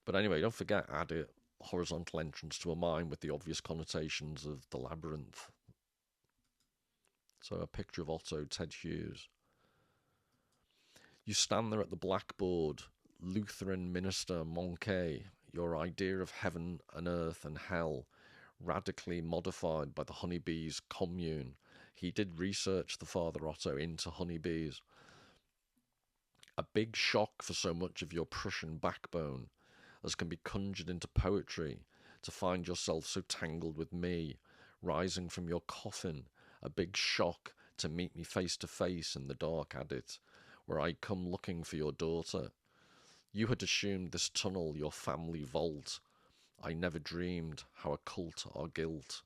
Speaker 1: But anyway, don't forget, add it, horizontal entrance to a mine with the obvious connotations of the labyrinth. So a picture of Otto, Ted Hughes. You stand there at the blackboard, Lutheran minister Moncay, your idea of heaven and earth and hell, radically modified by the honeybees' commune. He did research, the Father Otto, into honeybees. A big shock for so much of your Prussian backbone, as can be conjured into poetry, to find yourself so tangled with me, rising from your coffin, a big shock to meet me face to face in the dark adit, where I come looking for your daughter. You had assumed this tunnel your family vault. I never dreamed how occult our guilt.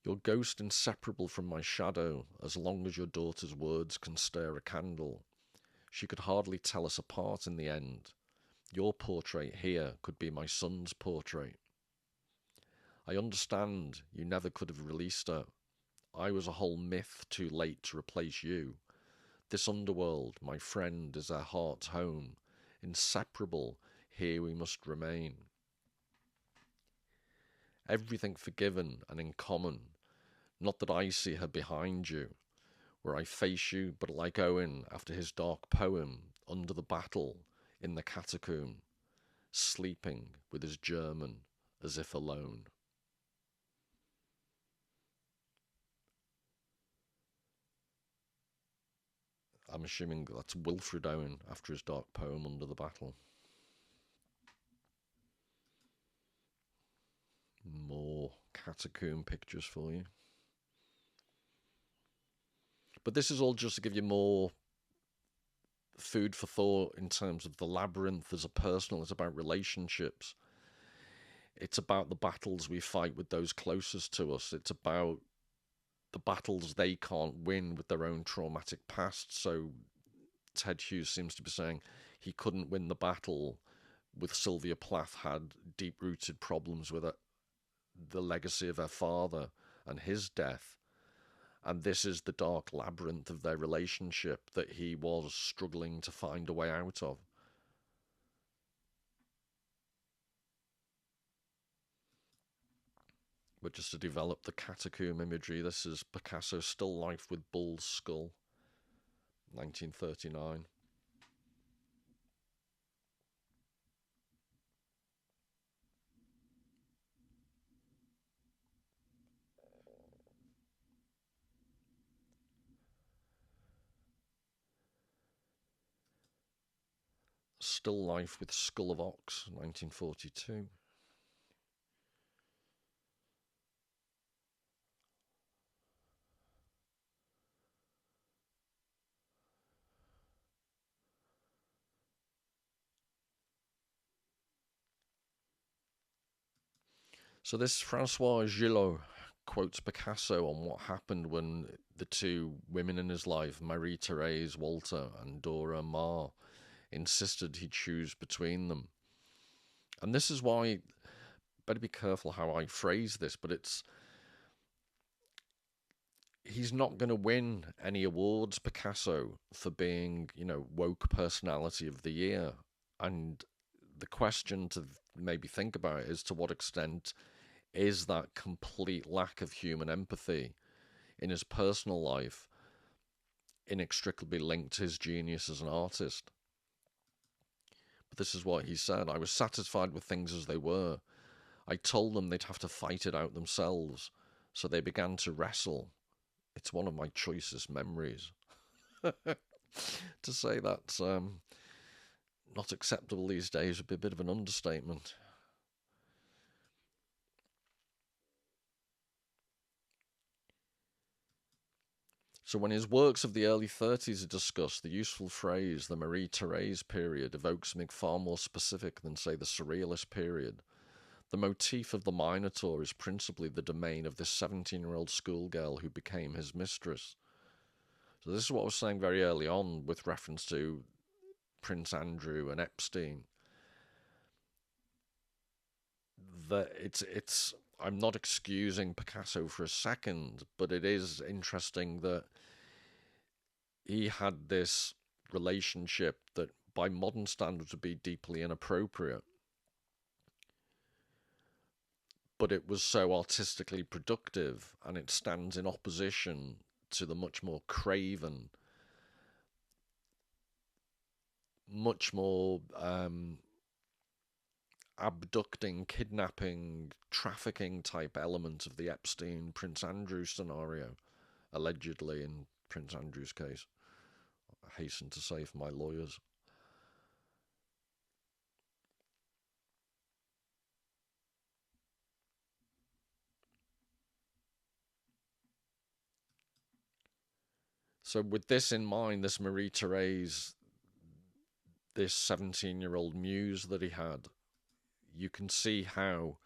Speaker 1: Your ghost inseparable from my shadow, as long as your daughter's words can stir a candle. She could hardly tell us apart in the end. Your portrait here could be my son's portrait. I understand you never could have released her. I was a whole myth too late to replace you. This underworld, my friend, is our heart's home. Inseparable, here we must remain. Everything forgiven and in common. Not that I see her behind you, where I face you, but like Owen after his dark poem, under the battle, in the catacomb, sleeping with his German, as if alone. I'm assuming that's Wilfred Owen after his dark poem, Under the Battle. More catacomb pictures for you. But this is all just to give you more food for thought in terms of the labyrinth as a personal. It's about relationships. It's about the battles we fight with those closest to us. It's about the battles they can't win with their own traumatic past. So Ted Hughes seems to be saying he couldn't win the battle with Sylvia Plath, had deep-rooted problems with it, the legacy of her father and his death. And this is the dark labyrinth of their relationship that he was struggling to find a way out of. But just to develop the catacomb imagery, this is Picasso's Still Life with Bull's Skull, 1939. Still Life with Skull of Ox, 1942. So this Francois Gillot quotes Picasso on what happened when the two women in his life, Marie-Therese Walter and Dora Maar, insisted he choose between them. And this is why, better be careful how I phrase this, but he's not going to win any awards, Picasso, for being, woke personality of the year. And the question to maybe think about is, to what extent is that complete lack of human empathy in his personal life inextricably linked to his genius as an artist? But this is what he said: I was satisfied with things as they were. I told them they'd have to fight it out themselves, so they began to wrestle. It's one of my choicest memories. To say that's not acceptable these days would be a bit of an understatement. So when his works of the early 30s are discussed, the useful phrase, the Marie-Therese period, evokes something far more specific than, say, the Surrealist period. The motif of the Minotaur is principally the domain of this 17-year-old schoolgirl who became his mistress. So this is what I was saying very early on with reference to Prince Andrew and Epstein. That it's I'm not excusing Picasso for a second, but it is interesting that he had this relationship that by modern standards would be deeply inappropriate, but it was so artistically productive, and it stands in opposition to the much more craven, much more abducting, kidnapping, trafficking type element of the Epstein Prince Andrew scenario, allegedly in Prince Andrew's case. I hasten to say, for my lawyers. So with this in mind, this Marie-Therese, this 17-year-old muse that he had, you can see how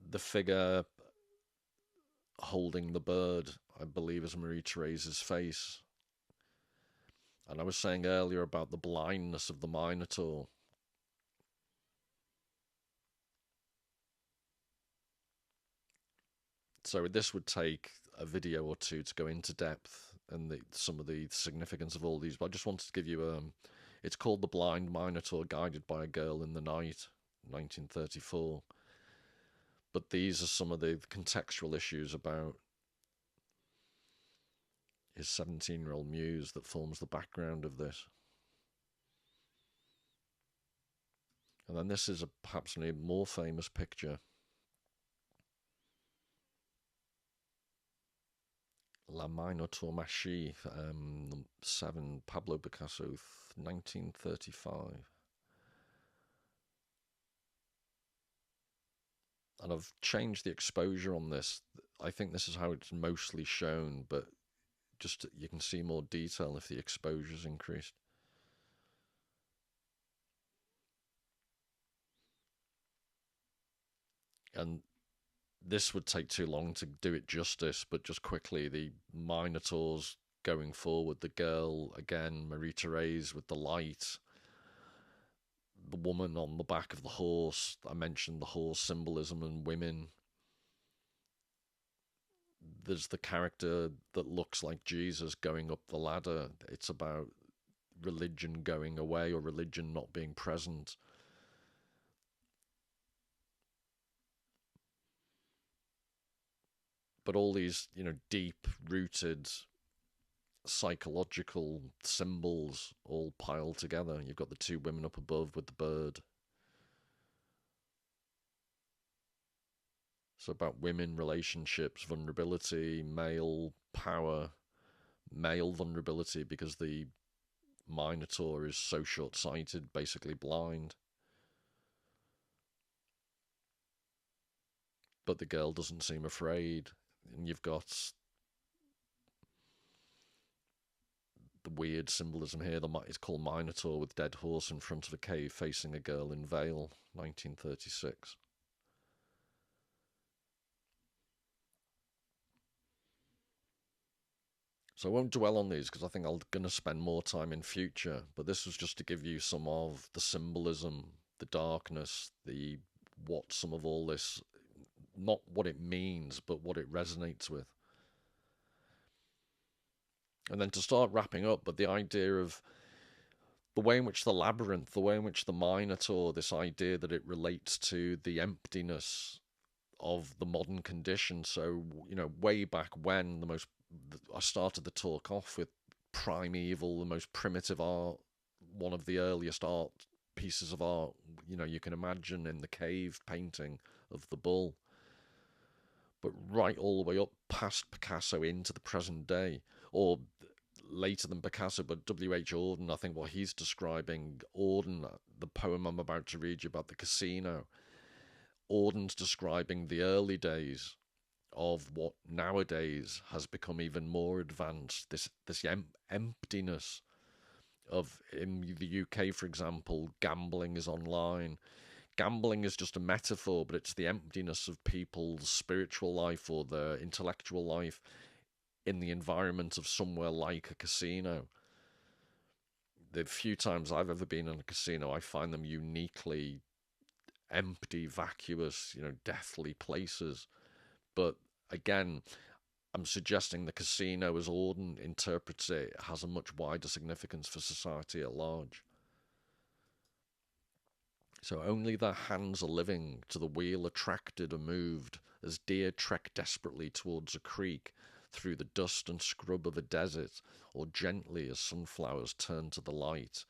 Speaker 1: the figure holding the bird, I believe, is Marie-Therese's face. And I was saying earlier about the blindness of the Minotaur. So this would take a video or two to go into depth and some of the significance of all these. But I just wanted to give you it's called The Blind Minotaur Guided by a Girl in the Night, 1934. But these are some of the contextual issues about his 17-year-old muse that forms the background of this. And then this is perhaps an even more famous picture. La Minotaur-like, 7, Pablo Picasso, 1935. And I've changed the exposure on this. I think this is how it's mostly shown, but just you can see more detail if the exposure's increased. And this would take too long to do it justice, but just quickly, the Minotaurs going forward, the girl, again, Marie-Th&eacute with the light, the woman on the back of the horse. I mentioned the horse symbolism and women. There's the character that looks like Jesus going up the ladder. It's about religion going away or religion not being present. But all these, deep-rooted psychological symbols all piled together. You've got the two women up above with the bird. So about women, relationships, vulnerability, male power, male vulnerability because the Minotaur is so short-sighted, basically blind. But the girl doesn't seem afraid. And you've got the weird symbolism here. It's called Minotaur with dead horse in front of a cave facing a girl in veil, 1936. So I won't dwell on these because I think I'm going to spend more time in future. But this was just to give you some of the symbolism, the darkness, what some of all this, not what it means, but what it resonates with. And then to start wrapping up, but the idea of the way in which the labyrinth, the way in which the Minotaur, this idea that it relates to the emptiness of the modern condition. So, way back when I started the talk off with primeval, the most primitive art, one of the earliest art pieces of art, you can imagine in the cave painting of the bull. But right all the way up past Picasso into the present day, or later than Picasso, but W.H. Auden, I think what he's describing, Auden, the poem I'm about to read you about the casino, Auden's describing the early days of what nowadays has become even more advanced, this emptiness of, in the UK, for example, gambling is online. Gambling is just a metaphor, but it's the emptiness of people's spiritual life or their intellectual life in the environment of somewhere like a casino. The few times I've ever been in a casino, I find them uniquely empty, vacuous, deathly places. But again, I'm suggesting the casino, as Auden interprets it, has a much wider significance for society at large. So only their hands are living, to the wheel attracted or moved, as deer trek desperately towards a creek, through the dust and scrub of a desert, or gently as sunflowers turn to the light.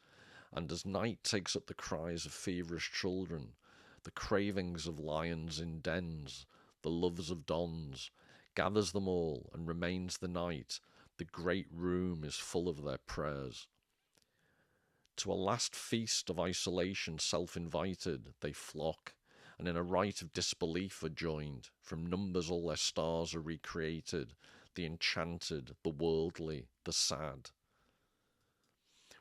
Speaker 1: And as night takes up the cries of feverish children, the cravings of lions in dens, the loves of dons, gathers them all, and remains the night, the great room is full of their prayers. To a last feast of isolation self-invited, they flock, and in a rite of disbelief are joined. From numbers all their stars are recreated, the enchanted, the worldly, the sad.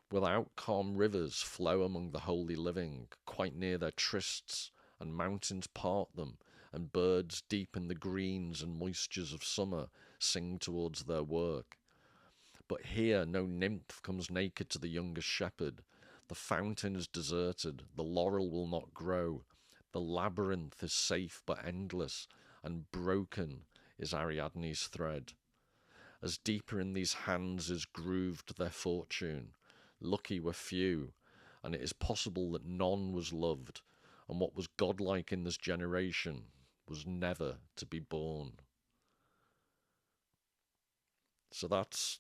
Speaker 1: Without calm rivers flow among the holy living, quite near their trysts, and mountains part them, and birds deep in the greens and moistures of summer sing towards their work. But here no nymph comes naked to the youngest shepherd. The fountain is deserted, the laurel will not grow. The labyrinth is safe but endless, and broken is Ariadne's thread. As deeper in these hands is grooved their fortune, lucky were few, and it is possible that none was loved, and what was godlike in this generation was never to be born. So that's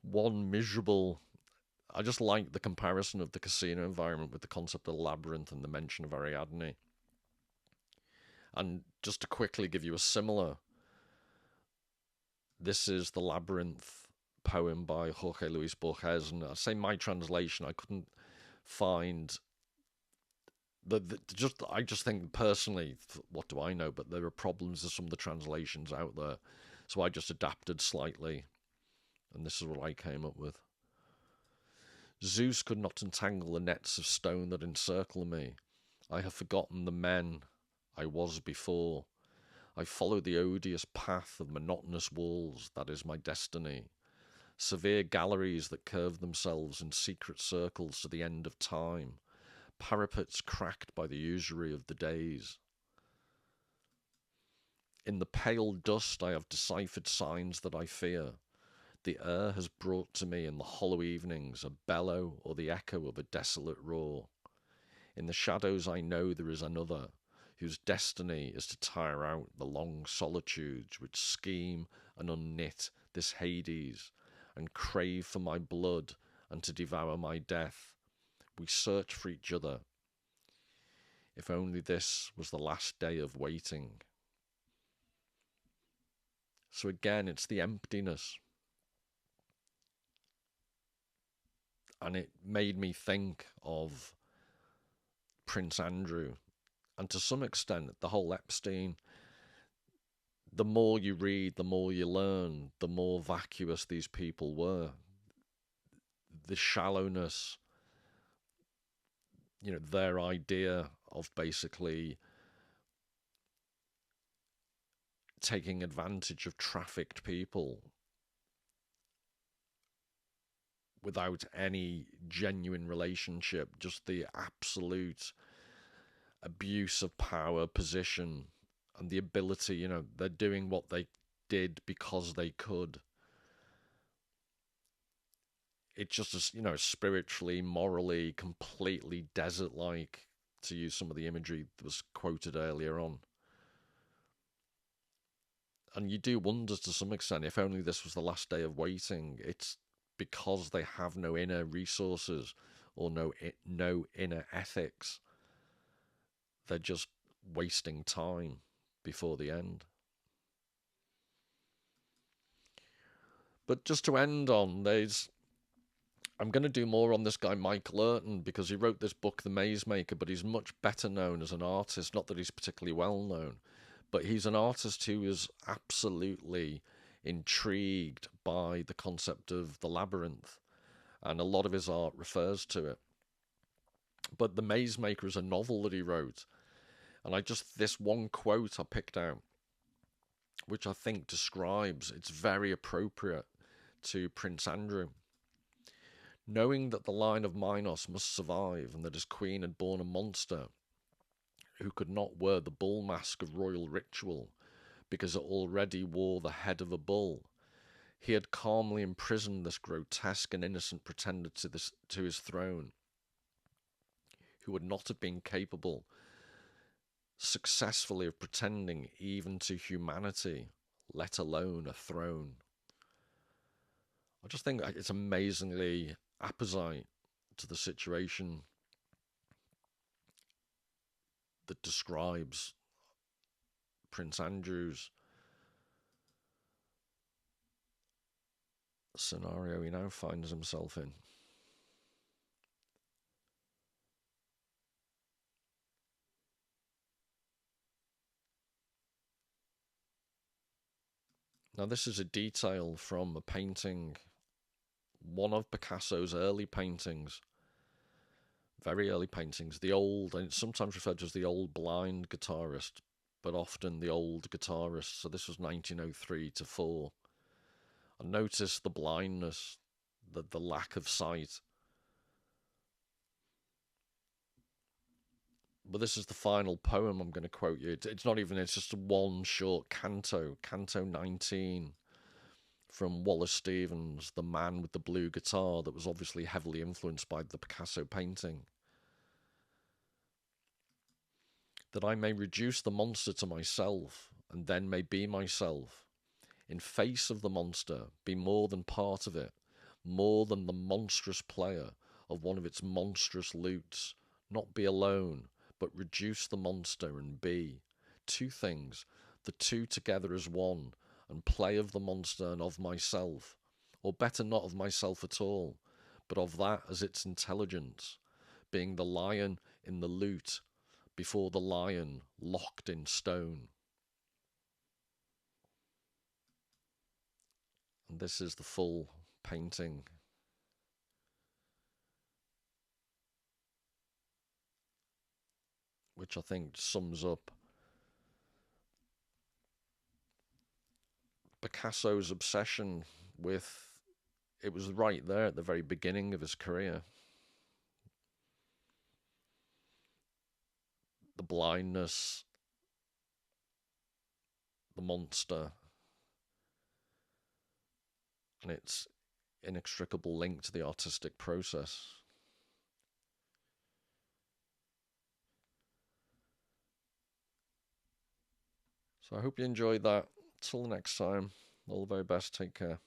Speaker 1: one miserable... I just like the comparison of the casino environment with the concept of labyrinth and the mention of Ariadne. And just to quickly give you a similar, this is the Labyrinth poem by Jorge Luis Borges, and I say my translation, I couldn't find I just think personally, what do I know, but there are problems with some of the translations out there, so I just adapted slightly, and this is what I came up with. Zeus could not entangle the nets of stone that encircle me. I have forgotten the men I was before. I follow the odious path of monotonous walls, that is my destiny. Severe galleries that curve themselves in secret circles to the end of time. Parapets cracked by the usury of the days. In the pale dust I have deciphered signs that I fear. The air has brought to me in the hollow evenings a bellow or the echo of a desolate roar. In the shadows I know there is another, whose destiny is to tire out the long solitudes which scheme and unknit this Hades, and crave for my blood and to devour my death. We search for each other. If only this was the last day of waiting. So again, it's the emptiness. And it made me think of Prince Andrew. And to some extent, the whole Epstein, the more you read, the more you learn, the more vacuous these people were. The shallowness, you know, their idea of basically taking advantage of trafficked people without any genuine relationship, just the absolute abuse of power, position, and the ability, you know, they're doing what they did because they could. It's just, you know, spiritually, morally, completely desert-like, to use some of the imagery that was quoted earlier on. And you do wonder to some extent, if only this was the last day of waiting. It's because they have no inner resources or no inner ethics. They're just wasting time before the end. But just to end on, I'm going to do more on this guy Michael Urton, because he wrote this book, The Maze Maker, but he's much better known as an artist. Not that he's particularly well known, but he's an artist who is absolutely intrigued by the concept of the labyrinth, and a lot of his art refers to it. But The Maze Maker is a novel that he wrote, and this one quote I picked out, which I think describes, it's very appropriate to Prince Andrew. Knowing that the line of Minos must survive, and that his queen had born a monster who could not wear the bull mask of royal ritual because it already wore the head of a bull, he had calmly imprisoned this grotesque and innocent pretender to his throne, who would not have been capable successfully of pretending even to humanity, let alone a throne. I just think it's amazingly apposite to the situation that describes Prince Andrew's scenario he now finds himself in. Now, this is a detail from a painting, one of Picasso's early paintings, very early paintings, the old, and it's sometimes referred to as the old blind guitarist, but often the old guitarist. So this was 1903 to 4. And notice the blindness, the lack of sight. But this is the final poem I'm going to quote you. It's not even, it's just one short canto, Canto 19, from Wallace Stevens, The Man with the Blue Guitar, that was obviously heavily influenced by the Picasso painting. that I may reduce the monster to myself, and then may be myself, in face of the monster, be more than part of it, more than the monstrous player of one of its monstrous lutes, not be alone, but reduce the monster and be. Two things, the two together as one, and play of the monster and of myself, or better not of myself at all, but of that as its intelligence, being the lion in the lute, before the lion locked in stone. And this is the full painting, which I think sums up Picasso's obsession with, it was right there at the very beginning of his career. The blindness, the monster, and its inextricable link to the artistic process. So I hope you enjoyed that. Till next time, all the very best. Take care.